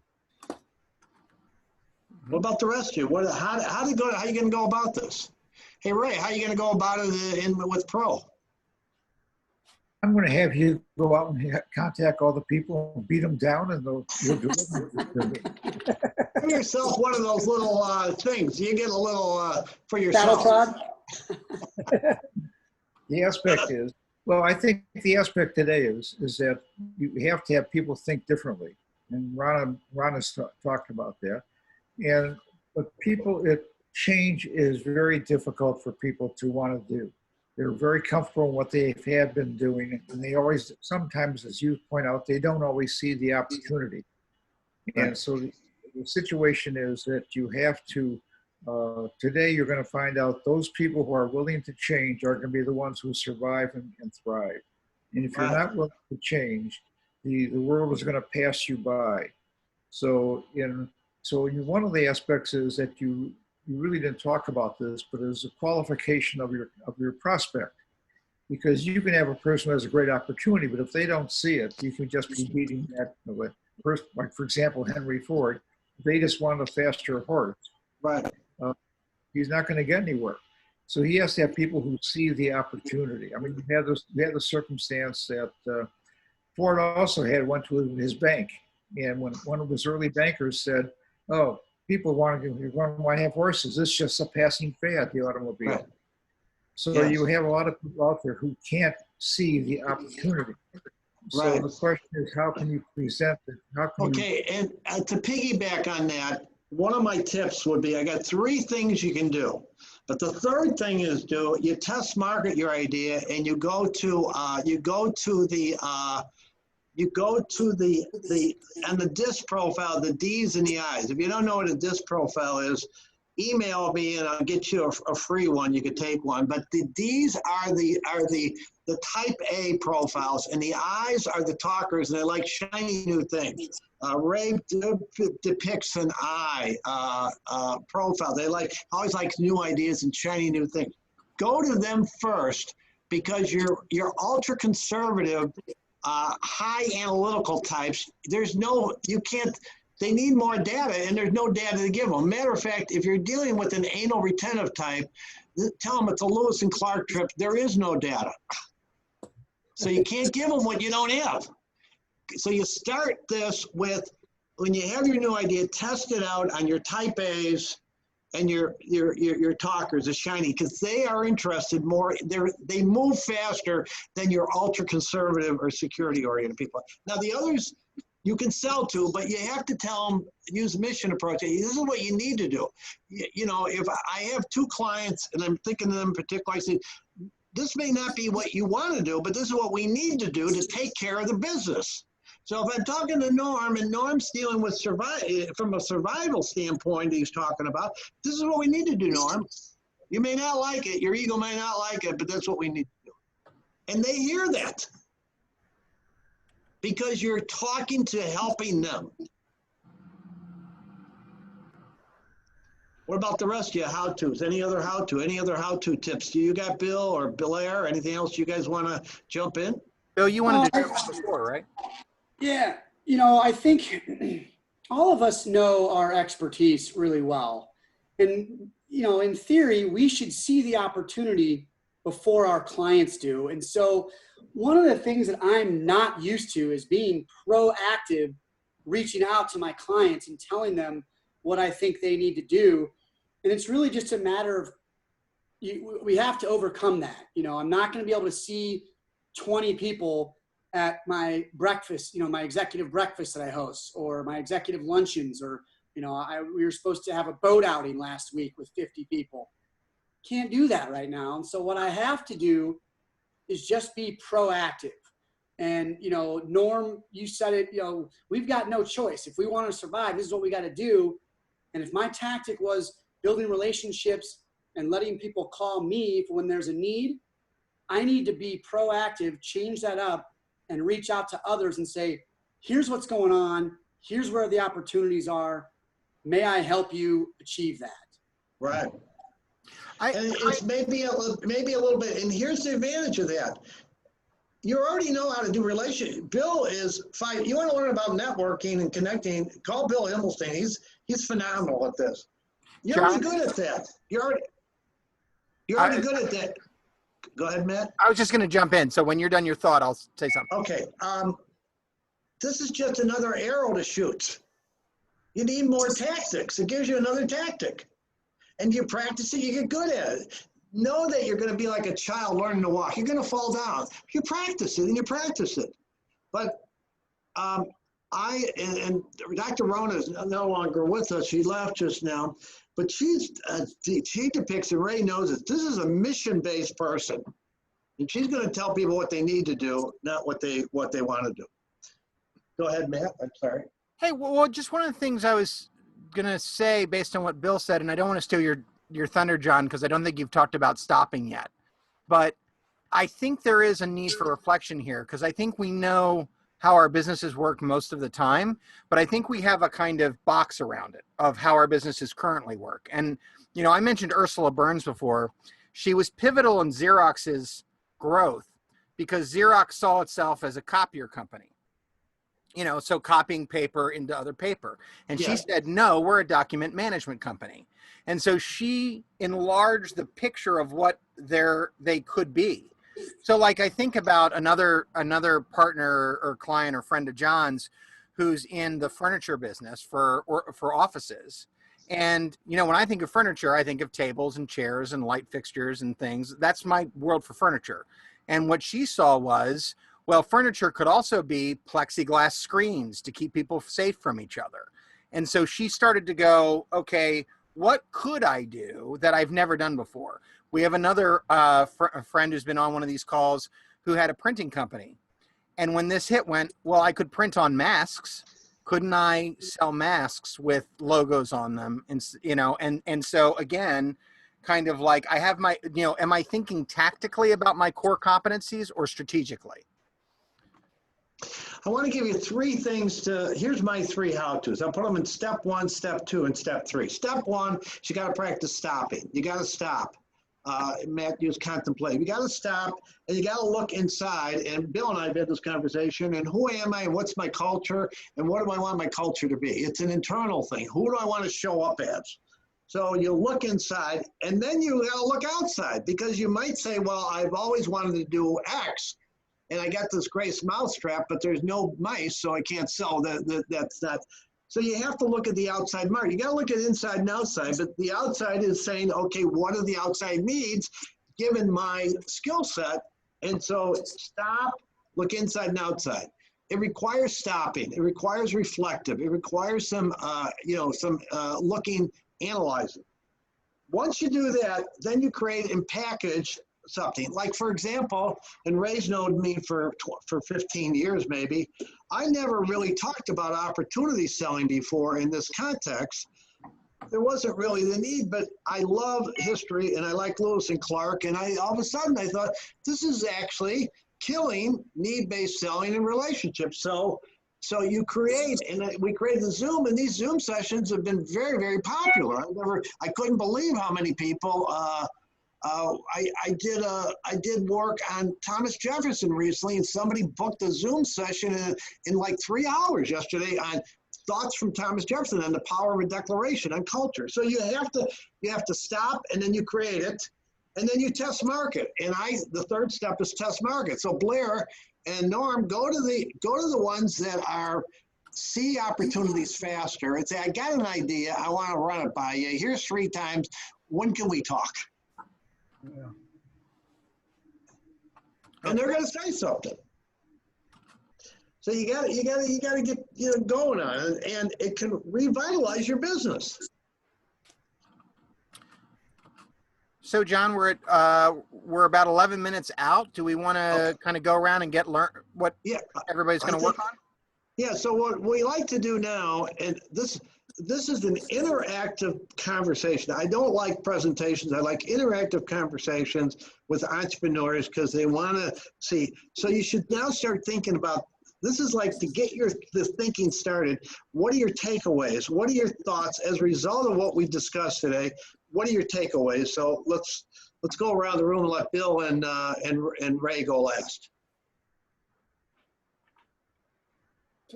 What about the rest of you? How you going to go about this? Hey, Ray, how are you going to go about it with Pro? I'm going to have you go out and contact all the people and beat them down, and you'll do it. Give yourself one of those little things. You get a little for Battle yourself. prod? The aspect is, well, I think the aspect today is that you have to have people think differently, and Ron has talked about that. But change is very difficult for people to want to do. They're very comfortable in what they have been doing, and they always, sometimes, as you point out, they don't always see the opportunity. And so the situation is that you have to, today you're going to find out those people who are willing to change are going to be the ones who survive and thrive. And if you're not willing to change, the world is going to pass you by. So one of the aspects is that you really didn't talk about this, but it's a qualification of your prospect. Because you can have a person who has a great opportunity, but if they don't see it, you can just be beating that. Like, for example, Henry Ford, they just want a faster horse. Right. He's not going to get anywhere. So he has to have people who see the opportunity. I mean, you had the circumstance that Ford also went to his bank. And when one of his early bankers said, "Oh, people want to have horses. It's just a passing fad, the automobile." Right. So Yes. you have a lot of people out there who can't see the opportunity. So Right. the question is, how can you present it? How can Okay, and to piggyback on that, one of my tips would be, I got 3 things you can do. But the third thing is you test market your idea, and you go to the DISC profile, the D's and the I's. If you don't know what a DISC profile is, email me and I'll get you a free one. You could take one. But the D's are the type A profiles, and the I's are the talkers, and they like shiny new things. Ray depicts an I profile. They always like new ideas and shiny new things. Go to them first, because you're ultra conservative, high analytical types. They need more data, and there's no data to give them. Matter of fact, if you're dealing with an anal retentive type, tell them it's a Lewis and Clark trip. There is no data. So you can't give them what you don't have. So you start this with, when you have your new idea, test it out on your type A's and your talkers, the shiny, because they are interested more. They move faster than your ultra conservative or security oriented people. Now the others you can sell to, but you have to tell them, use mission approach. This is what you need to do. If I have 2 clients and I'm thinking of them in particular, I say, this may not be what you want to do, but this is what we need to do to take care of the business. So if I'm talking to Norm, and Norm's dealing with from a survival standpoint he's talking about, this is what we need to do, Norm. You may not like it, your ego may not like it, but that's what we need to do. And they hear that, because you're talking to helping them. What about the rest of you how-tos? Any other how-to tips? Do you got, Bill or Blair? Anything else you guys want to jump in? Bill, you wanted to do that before, right? Yeah, I think all of us know our expertise really well. And, in theory, we should see the opportunity before our clients do. And so one of the things that I'm not used to is being proactive, reaching out to my clients and telling them what I think they need to do. And it's really just a matter of we have to overcome that. You know, I'm not going to be able to see 20 people at my breakfast, you know, my executive breakfast that I host, or my executive luncheons, or, you know, we were supposed to have a boat outing last week with 50 people. Can't do that right now. And so what I have to do is just be proactive. And, you know, Norm, you said it, you know, we've got no choice. If we want to survive, this is what we got to do. And if my tactic was building relationships and letting people call me for when there's a need, I need to be proactive, change that up, and reach out to others and say, here's what's going on. Here's where the opportunities are. May I help you achieve that? Right. And it's maybe a little bit, and here's the advantage of that. You already know how to do relationship. Bill is fine. You want to learn about networking and connecting, call Bill Himmelstein. He's phenomenal at this. You're already good at that. You're already good at that. Go ahead, Matt. I was just going to jump in. So when you're done your thought, I'll say something. Okay. This is just another arrow to shoot. You need more tactics. It gives you another tactic. And you practice it, you get good at it. Know that you're going to be like a child learning to walk. You're going to fall down. You practice it and you practice it. But and Dr. Rona is no longer with us. She left just now. But she depicts, and Ray knows it, this is a mission-based person. And she's going to tell people what they need to do, not what they want to do. Go ahead, Matt. I'm sorry. Hey, well, just one of the things I was going to say based on what Bill said, and I don't want to steal your thunder, John, because I don't think you've talked about stopping yet. But I think there is a need for reflection here, because I think we know how our businesses work most of the time, but I think we have a kind of box around it of how our businesses currently work. And, you know, I mentioned Ursula Burns before. She was pivotal in Xerox's growth because Xerox saw itself as a copier company. You know, so copying paper into other paper. And she said, no, we're a document management company. And so she enlarged the picture of what they could be. So like I think about another partner or client or friend of John's who's in the furniture business for offices. And, you know, when I think of furniture, I think of tables and chairs and light fixtures and things. That's my world for furniture. And what she saw was, well, furniture could also be plexiglass screens to keep people safe from each other. And so she started to go, okay, what could I do that I've never done before? We have another friend who's been on one of these calls who had a printing company. And when this hit went, well, I could print on masks. Couldn't I sell masks with logos on them? And, you know, and so again, kind of like I have my, you know, am I thinking tactically about my core competencies or strategically? I want to give you three things here's my three how-tos. I'll put them in step 1, step 2, and step 3. Step 1, you got to practice stopping. You got to stop. Matt used contemplate. You got to stop and you got to look inside. And Bill and I have had this conversation. And who am I? And what's my culture? And what do I want my culture to be? It's an internal thing. Who do I want to show up as? So you look inside, and then you got to look outside, because you might say, well, I've always wanted to do X, and I got this Grace mousetrap, but there's no mice, so I can't sell that. That's not. So you have to look at the outside market. You got to look at inside and outside, but the outside is saying, okay, what are the outside needs given my skill set? And so stop, look inside and outside. It requires stopping. It requires reflective. It requires some, looking, analyzing. Once you do that, then you create and package something. Like, for example, and Ray's known me for 15 years maybe, I never really talked about opportunity selling before in this context. There wasn't really the need, but I love history and I like Lewis and Clark, and all of a sudden I thought, this is actually killing need-based selling and relationships. So you create, and we created the Zoom, and these Zoom sessions have been very, very popular. I couldn't believe how many people. I did work on Thomas Jefferson recently, and somebody booked a Zoom session in like 3 hours yesterday on thoughts from Thomas Jefferson on the power of a declaration on culture. So you have to stop, and then you create it, and then you test market. And the third step is test market. So Blair and Norm, go to the ones that see opportunities faster and say, I got an idea, I want to run it by you. Here's 3 times. When can we talk? And they're going to say something. So you got to get going on it, and it can revitalize your business. So John, we're about 11 minutes out. Do we want to kind of go around and learn what everybody's going to work on? Yeah. So what we like to do now, and this is an interactive conversation. I don't like presentations. I like interactive conversations with entrepreneurs because they want to see. So you should now start thinking about. This is like to get the thinking started. What are your takeaways? What are your thoughts as a result of what we discussed today? What are your takeaways? So let's go around the room and let Bill and Ray go last.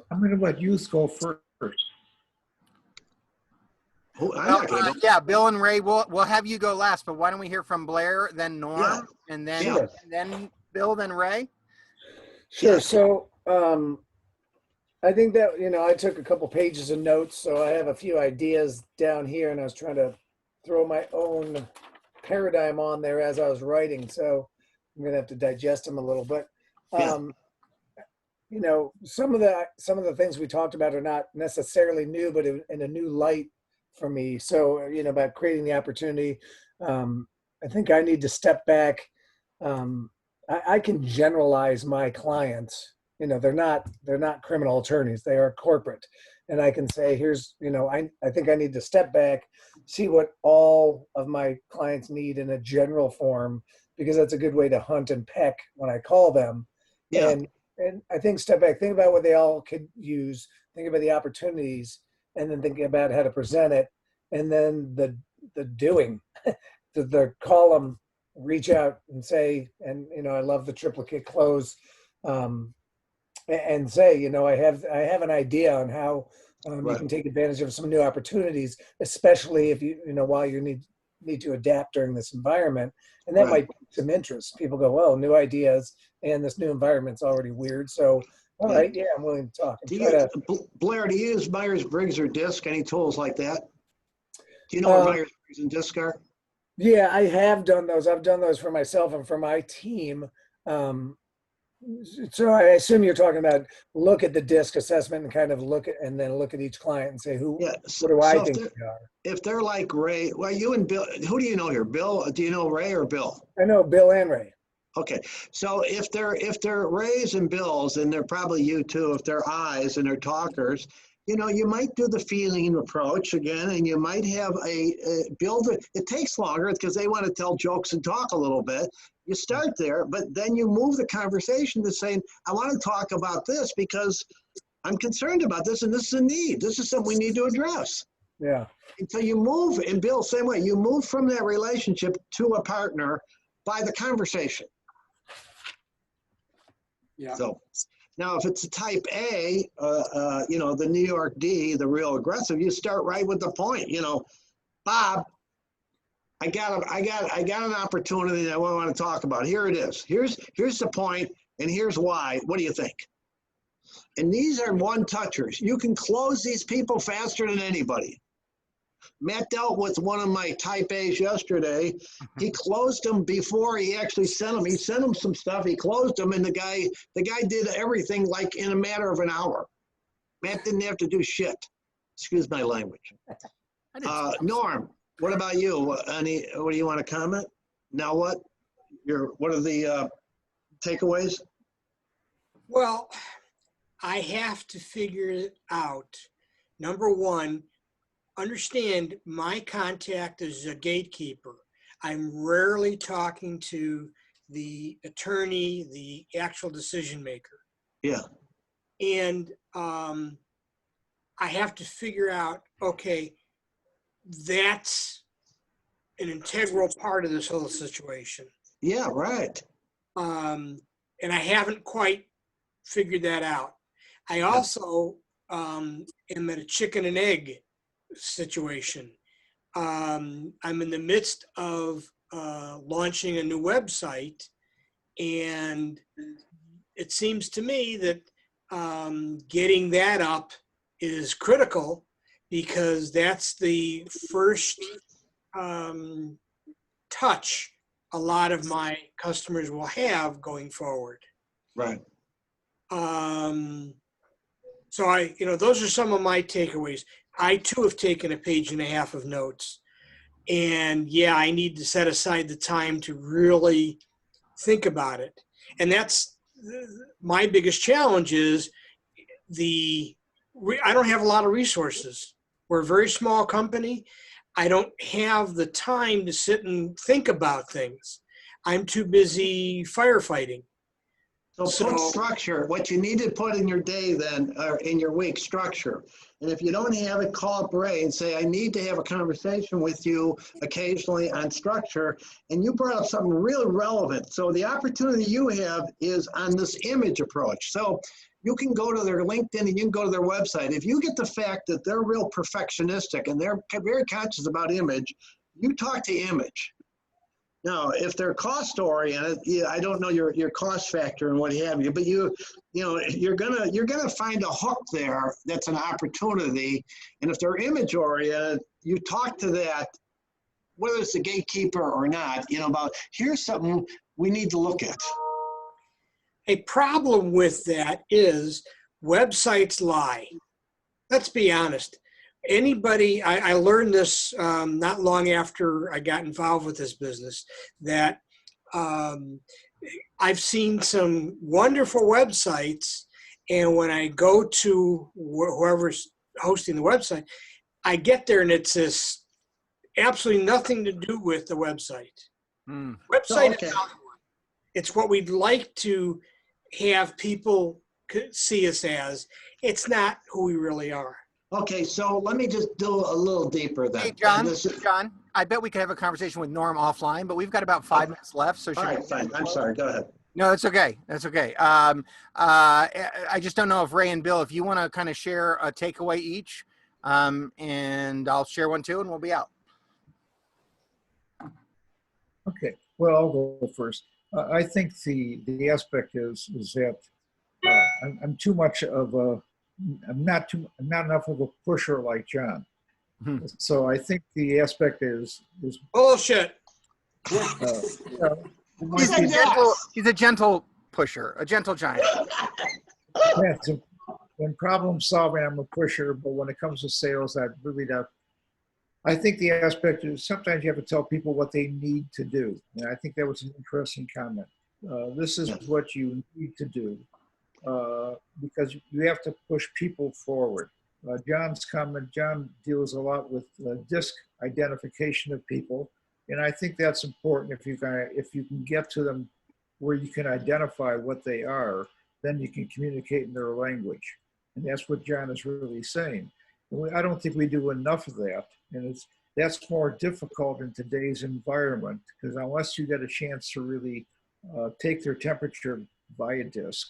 I'm going to let you go first. Yeah, Bill and Ray, we'll have you go last, but why don't we hear from Blair, then Norm, and then Bill, then Ray? Sure. So I think that, I took a couple pages of notes, so I have a few ideas down here, and I was trying to throw my own paradigm on there as I was writing. So I'm going to have to digest them a little bit. Some of the things we talked about are not necessarily new, but in a new light for me. So, about creating the opportunity, I think I need to step back. I can generalize my clients. They're not criminal attorneys. They are corporate. And I can say, here's, I think I need to step back, see what all of my clients need in a general form, because that's a good way to hunt and peck when I call them. Yeah. And I think step back, think about what they all could use, think about the opportunities, and then think about how to present it. And then the doing, the column, reach out and say, and, I love the triplicate close, and say, I have an idea on how you can take advantage of some new opportunities, especially if while you need to adapt during this environment. And that might pique some interest. People go, well, new ideas, and this new environment's already weird. So, all right, yeah, I'm willing to talk. Blair, do you use Myers-Briggs or DISC, any tools like that? Do you know what Myers-Briggs and DISC are? Yeah, I have done those. I've done those for myself and for my team. So I assume you're talking about look at the DISC assessment and kind of look at each client and say, what do I think they are? If they're like Ray, well, you and Bill, who do you know here? Bill, do you know Ray or Bill? I know Bill and Ray. Okay, so if they're Rays and Bills, and they're probably you too, if they're I's and they're talkers, you might do the feeling approach again, and you might have it takes longer because they want to tell jokes and talk a little bit. You start there, but then you move the conversation to saying, I want to talk about this because I'm concerned about this, and this is a need. This is something we need to address. Yeah. And so you move, and Bill, same way, you move from that relationship to a partner by the conversation. Yeah. So now, if it's a type A, the New York D, the real aggressive, you start right with the point. Bob, I got an opportunity that I want to talk about. Here it is. Here's the point, and here's why. What do you think? And these are one-touchers. You can close these people faster than anybody. Matt dealt with one of my type A's yesterday. He closed him before he actually sent him. He sent him some stuff. He closed him, and the guy did everything like in a matter of an hour. Matt didn't have to do shit. Excuse my language. Norm, what about you? What do you want to comment? Now what? What are the takeaways? Well, I have to figure it out. Number one, understand my contact is a gatekeeper. I'm rarely talking to the attorney, the actual decision maker. Yeah. And I have to figure out, okay, that's an integral part of this whole situation. Yeah, right. And I haven't quite figured that out. I also am at a chicken and egg situation. I'm in the midst of launching a new website, and it seems to me that getting that up is critical because that's the first touch a lot of my customers will have going forward. Right. So those are some of my takeaways. I too have taken a page and a half of notes. And yeah, I need to set aside the time to really think about it. And that's my biggest challenge is I don't have a lot of resources. We're a very small company. I don't have the time to sit and think about things. I'm too busy firefighting. So put structure, what you need to put in your day then, or in your week, structure. And if you don't have it, call up Ray and say, I need to have a conversation with you occasionally on structure. And you brought up something really relevant. So the opportunity you have is on this image approach. So you can go to their LinkedIn and you can go to their website. If you get the fact that they're real perfectionistic and they're very conscious about image, you talk to image. Now, if they're cost oriented, I don't know your cost factor and what have you, but you're gonna find a hook there that's an opportunity. And if they're image oriented, you talk to that, whether it's the gatekeeper or not, about here's something we need to look at. A problem with that is websites lie. Let's be honest. I learned this not long after I got involved with this business, that I've seen some wonderful websites, and when I go to whoever's hosting the website, I get there and it says absolutely nothing to do with the website. Website is Hollywood. It's what we'd like to have people see us as. It's not who we really are. Okay, so let me just do a little deeper then. Hey, John, I bet we could have a conversation with Norm offline, but we've got about 5 minutes left. So all right, fine. I'm sorry. Go ahead. No, it's okay. That's okay. I just don't know if Ray and Bill, if you want to kind of share a takeaway each, and I'll share one too, and we'll be out. Okay, well, I'll go first. I think the aspect is that I'm too much of a, I'm not enough of a pusher like John. So I think the aspect is bullshit. He's a gentle pusher, a gentle giant. Yeah, when problem solving, I'm a pusher, but when it comes to sales, I really don't. I think the aspect is sometimes you have to tell people what they need to do. And I think that was an interesting comment. This is what you need to do because you have to push people forward. John's comment, John deals a lot with DISC identification of people. And I think that's important. If you can get to them where you can identify what they are, then you can communicate in their language. And that's what John is really saying. I don't think we do enough of that. And that's more difficult in today's environment because unless you get a chance to really take their temperature via DISC,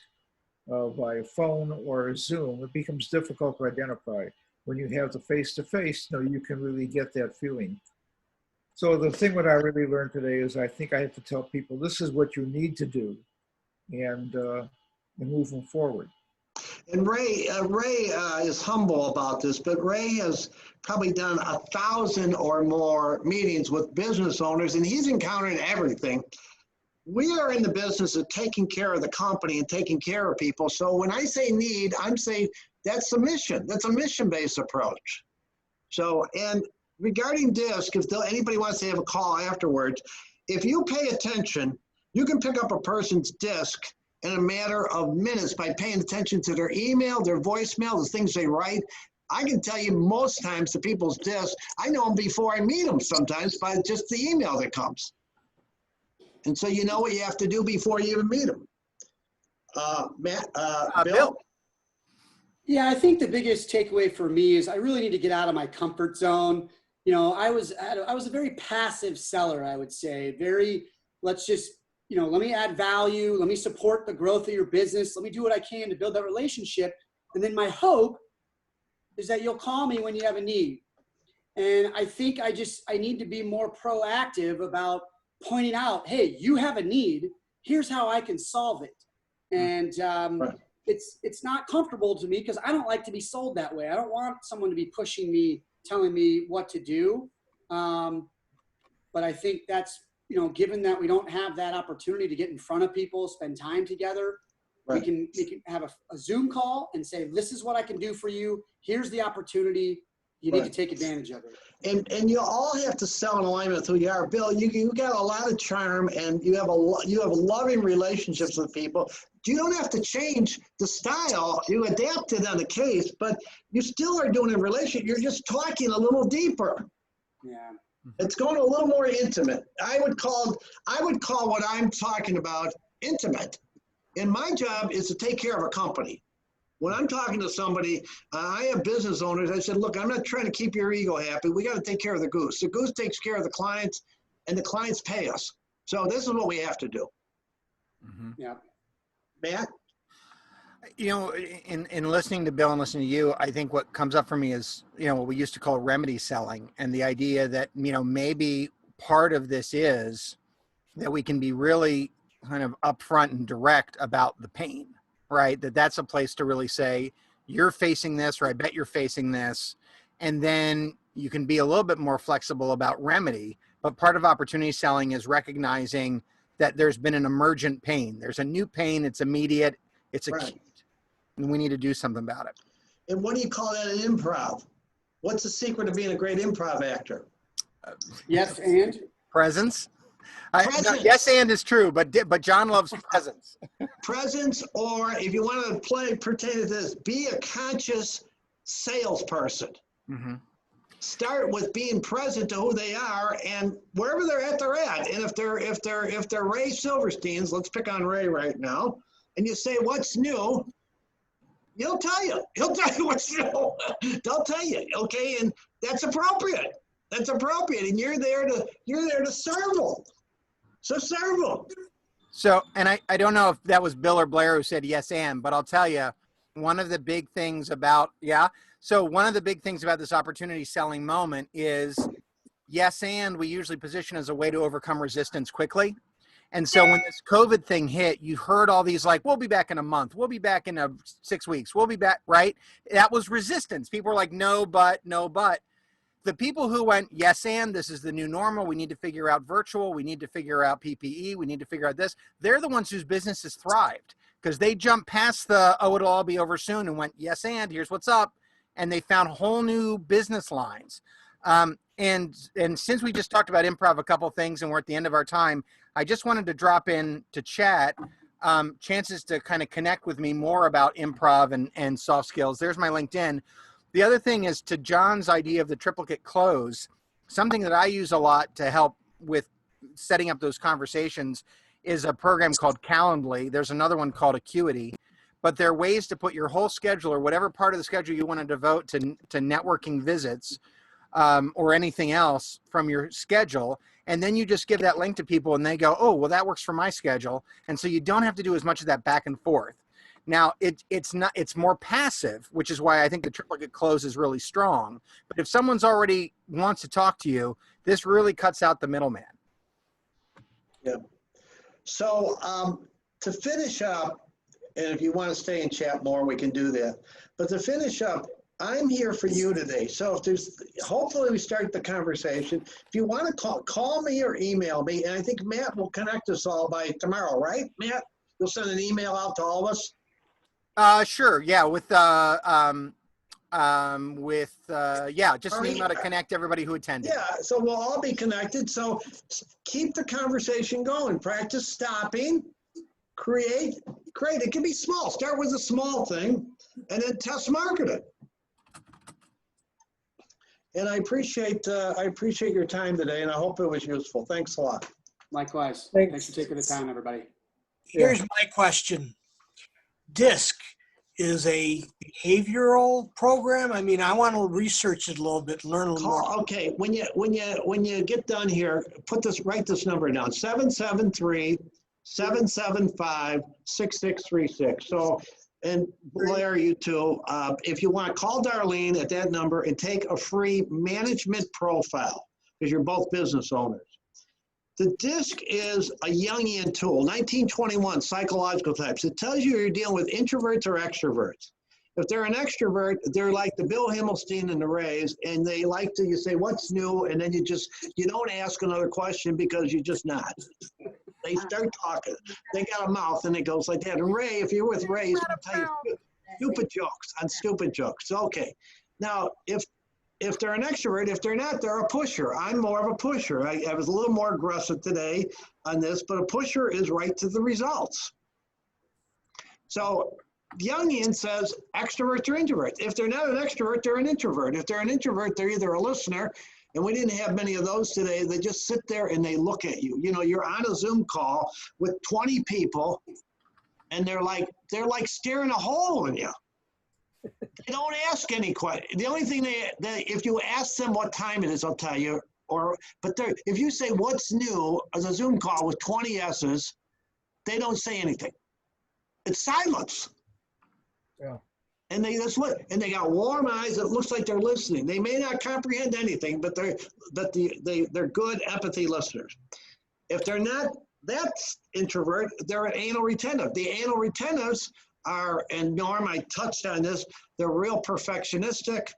via phone or Zoom, it becomes difficult to identify. When you have the face-to-face, you can really get that feeling. So the thing that I really learned today is I think I have to tell people this is what you need to do and move them forward. And Ray is humble about this, but Ray has probably done 1,000 or more meetings with business owners, and he's encountered everything. We are in the business of taking care of the company and taking care of people. So when I say need, I'm saying that's a mission. That's a mission-based approach. So, and regarding DISC, if anybody wants to have a call afterwards, if you pay attention, you can pick up a person's DISC in a matter of minutes by paying attention to their email, their voicemail, the things they write. I can tell you most times the people's DISC, I know them before I meet them sometimes by just the email that comes. And so you know what you have to do before you even meet them. Bill? Yeah, I think the biggest takeaway for me is I really need to get out of my comfort zone. I was a very passive seller, I would say. Very, let's just, let me add value. Let me support the growth of your business. Let me do what I can to build that relationship. And then my hope is that you'll call me when you have a need. And I think I need to be more proactive about pointing out, hey, you have a need. Here's how I can solve it. And it's not comfortable to me because I don't like to be sold that way. I don't want someone to be pushing me, telling me what to do. But I think that's given that we don't have that opportunity to get in front of people, spend time together, Right. we can have a Zoom call and say, this is what I can do for you. Here's the opportunity. You need to Right. take advantage of it. And you all have to sell in alignment with who you are. Bill, you got a lot of charm, and you have loving relationships with people. You don't have to change the style. You adapt it on the case, but you still are doing a relationship. You're just talking a little deeper. Yeah. It's going a little more intimate. I would call what I'm talking about intimate. And my job is to take care of a company. When I'm talking to somebody, I have business owners. I said, look, I'm not trying to keep your ego happy. We got to take care of the goose. The goose takes care of the clients, and the clients pay us. So this is what we have to do. Mhm. Yeah. Matt? In listening to Bill and listening to you, I think what comes up for me is, what we used to call remedy selling, and the idea that, maybe part of this is that we can be really kind of upfront and direct about the pain, right? That's a place to really say, you're facing this, or I bet you're facing this. And then you can be a little bit more flexible about remedy. But part of opportunity selling is recognizing that there's been an emergent pain. There's a new pain. It's immediate. It's Right. acute. And we need to do something about it. And what do you call that in improv? What's the secret of being a great improv actor? Yes, and Presence. Presence. Yes, and is true, but John loves presence. Presence, or if you want to pertain to this, be a conscious salesperson. Mm-hmm. Start with being present to who they are, and wherever they're at. And if they're Ray Silverstein's, let's pick on Ray right now, and you say, what's new? He'll tell you. He'll tell you what's new. They'll tell you, okay? And that's appropriate. That's appropriate. And you're there to serve them. So serve them. So, and I don't know if that was Bill or Blair who said yes and, but I'll tell you, one of the big things about this opportunity selling moment is yes and we usually position as a way to overcome resistance quickly. And so when this COVID thing hit, you heard all these like, we'll be back in a month. We'll be back in 6 weeks. We'll be back, right? That was resistance. People were like, no, but. The people who went, yes, and this is the new normal. We need to figure out virtual. We need to figure out PPE. We need to figure out this. They're the ones whose businesses thrived because they jumped past the, oh, it'll all be over soon and went, yes, and here's what's up. And they found whole new business lines. And since we just talked about improv, a couple things, and we're at the end of our time, I just wanted to drop in to chat chances to kind of connect with me more about improv and soft skills. There's my LinkedIn. The other thing is, to John's idea of the triplicate close, something that I use a lot to help with setting up those conversations is a program called Calendly. There's another one called Acuity, but there are ways to put your whole schedule or whatever part of the schedule you want to devote to networking visits or anything else from your schedule. And then you just give that link to people and they go, oh, well, that works for my schedule. And so you don't have to do as much of that back and forth. Now, it's more passive, which is why I think the triplicate close is really strong. But if someone's already wants to talk to you, this really cuts out the middleman. Yeah. So to finish up, and if you want to stay and chat more, we can do that. But to finish up, I'm here for you today. So hopefully we start the conversation. If you want to call me or email me, and I think Matt will connect us all by tomorrow, right, Matt? You'll send an email out to all of us? Sure. Yeah. Just an email to connect everybody who attended. Yeah. So we'll all be connected. So keep the conversation going. Practice stopping. Create. It can be small. Start with a small thing, and then test market it. And I appreciate your time today, and I hope it was useful. Thanks a lot. Likewise. Thanks. Thanks for taking the time, everybody. Here's my question. DISC is a behavioral program. I mean, I want to research it a little bit, learn a little more. Okay, when you get done here, write this number down: 773-775-6636. So, and Blair, you too. If you want to call Darlene at that number and take a free management profile, because you're both business owners. The DISC is a Jungian tool, 1921 psychological types. It tells you you're dealing with introverts or extroverts. If they're an extrovert, they're like the Bill Himmelstein and the Rays, and they like to, you say, what's new? And then you don't ask another question because you're just not. They start talking. They got a mouth and it goes like that. And Ray, if you're with Ray, he's gonna tell you stupid jokes on stupid jokes. Okay. Now, if they're an extrovert, if they're not, they're a pusher. I'm more of a pusher. I was a little more aggressive today on this, but a pusher is right to the results. So Jungian says extroverts or introverts. If they're not an extrovert, they're an introvert. If they're an introvert, they're either a listener, and we didn't have many of those today. They just sit there and they look at you. You know, you're on a Zoom call with 20 people, and they're like staring a hole in you. They don't ask any question. The only thing if you ask them what time it is, they'll tell you. If you say what's new as a Zoom call with 20 S's, they don't say anything. It's silence. Yeah. And they got warm eyes. It looks like they're listening. They may not comprehend anything, but they're good empathy listeners. If they're not that introvert, they're an anal retentive. The anal retentives are, and Norm, I touched on this, they're real perfectionistic.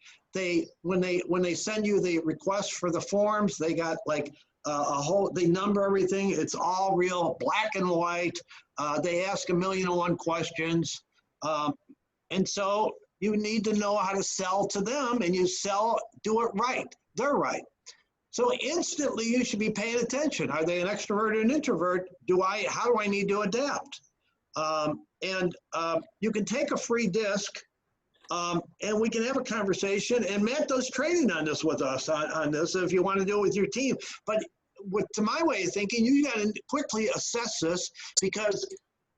When they send you the request for the forms, they got like they number everything. It's all real black and white. They ask 1,000,001 questions. And so you need to know how to sell to them, and do it right. They're right. So instantly you should be paying attention. Are they an extrovert or an introvert? How do I need to adapt? You can take a free disc, and we can have a conversation, and Matt does training on this with us on this if you want to do it with your team. But to my way of thinking, you got to quickly assess this, because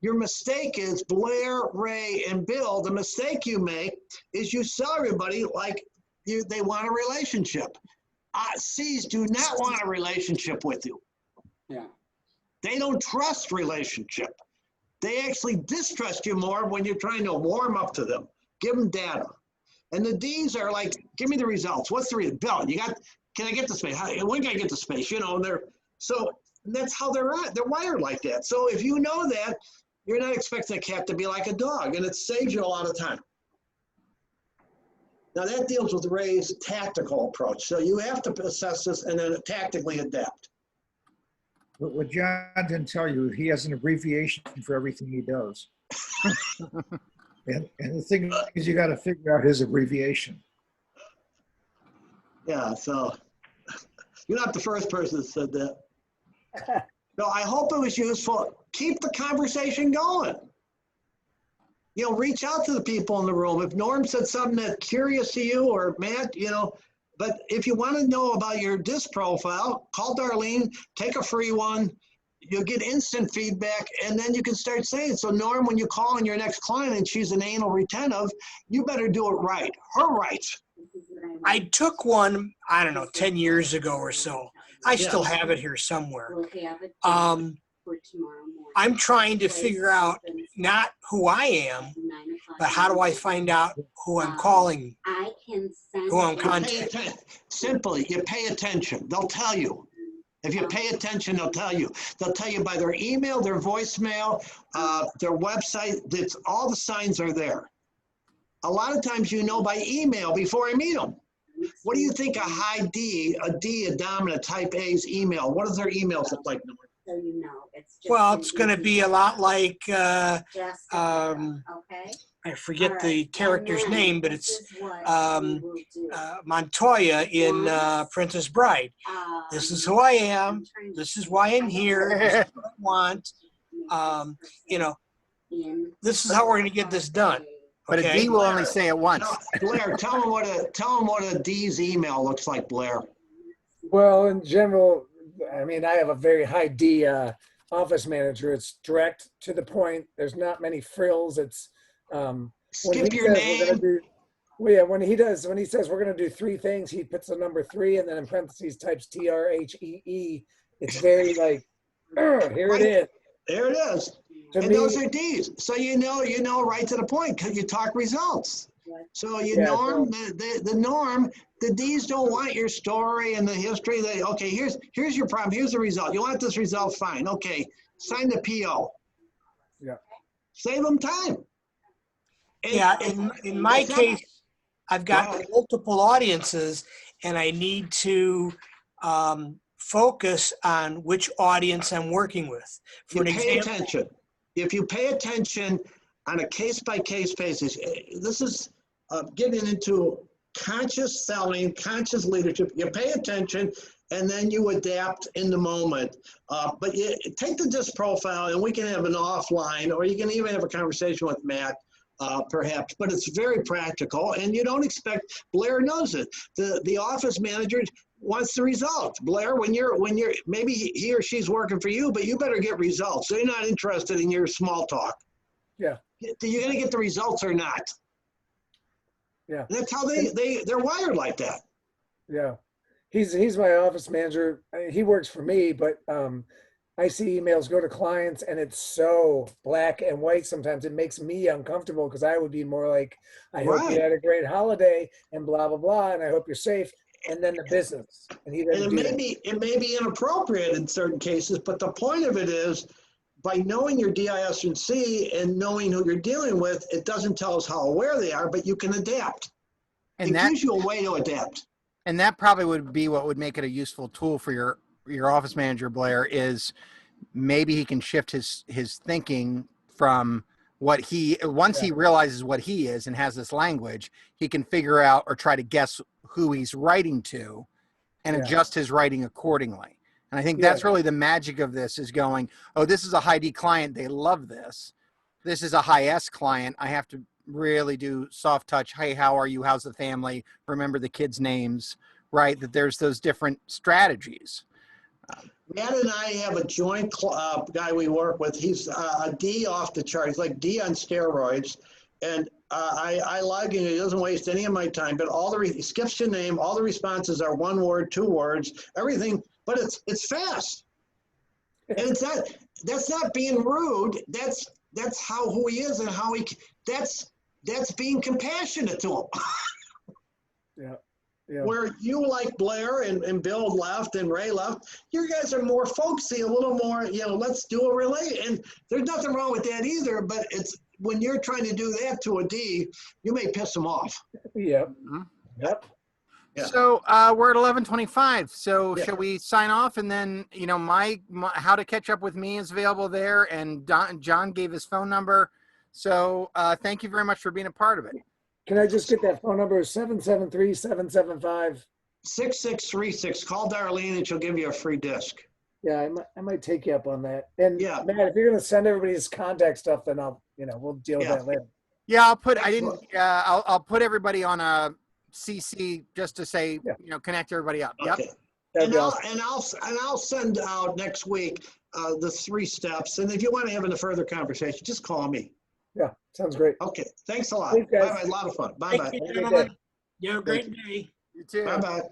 your mistake is Blair, Ray, and Bill. The mistake you make is you sell everybody like they want a relationship. C's do not want a relationship with you. Yeah. They don't trust relationship. They actually distrust you more when you're trying to warm up to them. Give them data. And the D's are like, give me the results. What's the result? Bill, can I get the space? When can I get the space? You know, so that's how they're wired like that. So if you know that, you're not expecting a cat to be like a dog, and it saves you a lot of time. Now that deals with Ray's tactical approach. So you have to assess this and then tactically adapt. What John didn't tell you, he has an abbreviation for everything he does. and the thing is, you got to figure out his abbreviation. Yeah, so you're not the first person that said that. So I hope it was useful. Keep the conversation going. You know, reach out to the people in the room. If Norm said something that's curious to you, or Matt, but if you want to know about your disc profile, call Darlene, take a free one. You'll get instant feedback, and then you can start saying, so Norm, when you call in your next client and she's an anal retentive, you better do it right. Her right. I took one, I don't know, 10 years ago or so. I still have it here somewhere. I'm trying to figure out not who I am, but how do I find out who I'm calling, who I'm contacting. Simply, you pay attention. They'll tell you. If you pay attention, they'll tell you. They'll tell you by their email, their voicemail, their website. All the signs are there. A lot of times you know by email before I meet them. What do you think a high D, a dominant type A's email? What does their emails look like? So you know, Well, it's going to be a lot like, I forget the character's name, but it's Montoya in Princess Bride. This is who I am. This is why I'm here. This is what I want. This is how we're going to get this done. But Okay? a D will only say it once. Blair, tell them what a D's email looks like, Blair. Well, in general, I mean, I have a very high D office manager. It's direct to the point. There's not many frills. It's Skip your name. when he says we're going to do 3 things, he puts the number 3 and then in parentheses types TRHEE. It's very like, here it is. There it is. To And me, those are D's. So you know right to the point because you talk results. So the norm, the D's don't want your story and the history. Okay, here's your problem. Here's the result. You want this result? Fine. Okay, sign the PO. Yeah. Save them time. Yeah, in my it's not- case, I've got Go ahead. multiple audiences and I need to focus on which audience I'm working with. For You an pay example, attention. If you pay attention on a case-by-case basis, this is getting into conscious selling, conscious leadership. You pay attention, and then you adapt in the moment. But you take the DISC profile, and we can have an offline, or you can even have a conversation with Matt, perhaps. But it's very practical, and you don't expect. Blair knows it. The office manager wants the results. Blair, when you're maybe he or she's working for you, but you better get results. They're not interested in your small talk. Yeah. You're gonna get the results or not. Yeah. That's how they're wired like that. Yeah. He's my office manager. He works for me, but I see emails go to clients and it's so black and white sometimes. It makes me uncomfortable because I would be more like, I hope you Right. had a great holiday and blah, blah, blah, and I hope you're safe. And then the business. And he And doesn't do that. it may be inappropriate in certain cases, but the point of it is, by knowing your DIS and C and knowing who you're dealing with, it doesn't tell us how aware they are, but you can adapt. And It that gives you a way to adapt. and that probably would be what would make it a useful tool for your office manager, Blair, is maybe he can shift his thinking from what once he realizes what he is and has this language, he can figure out or try to guess who he's writing to and Yeah. adjust his writing accordingly. And I think that's really the magic of this, is going, oh, this is a high D client. They love this. This is a high S client. I have to really do soft touch. Hey, how are you? How's the family? Remember the kids' names, right? That there's those different strategies. Matt and I have a joint guy we work with. He's a D off the chart. He's like D on steroids. And I like him. He doesn't waste any of my time, but he skips your name. All the responses are 1 word, 2 words, everything, but it's fast. And that's not being rude. That's who he is and how that's being compassionate to him. Yeah. Yeah. Where you, like Blair and Bill left and Ray left, you guys are more folksy, a little more, let's do a relay. And there's nothing wrong with that either, but it's when you're trying to do that to a D, you may piss them off. Yep. Mhm. Yep. Yeah. So we're at 11:25. So Yeah. shall we sign off? And then, my how to catch up with me is available there. And John gave his phone number. So thank you very much for being a part of it. Can I just get that phone number? 773-775. 6636. Call Darlene and she'll give you a free disc. Yeah, I might take you up on that. And Yeah. Matt, if you're gonna send everybody's contact stuff, then I'll, we'll deal with Yeah. that later. Yeah, I'll put everybody on a CC just to say, connect everybody up. Yep. Okay. That'd And be I'll, awesome. and I'll send out next week the 3 steps. And if you want to have a further conversation, just call me. Yeah, sounds great. Okay. Thanks a lot. Thanks, guys. Bye-bye. A lot of fun. Bye-bye. thank you, Have a good gentlemen. day. You have a great day. You too. Bye-bye.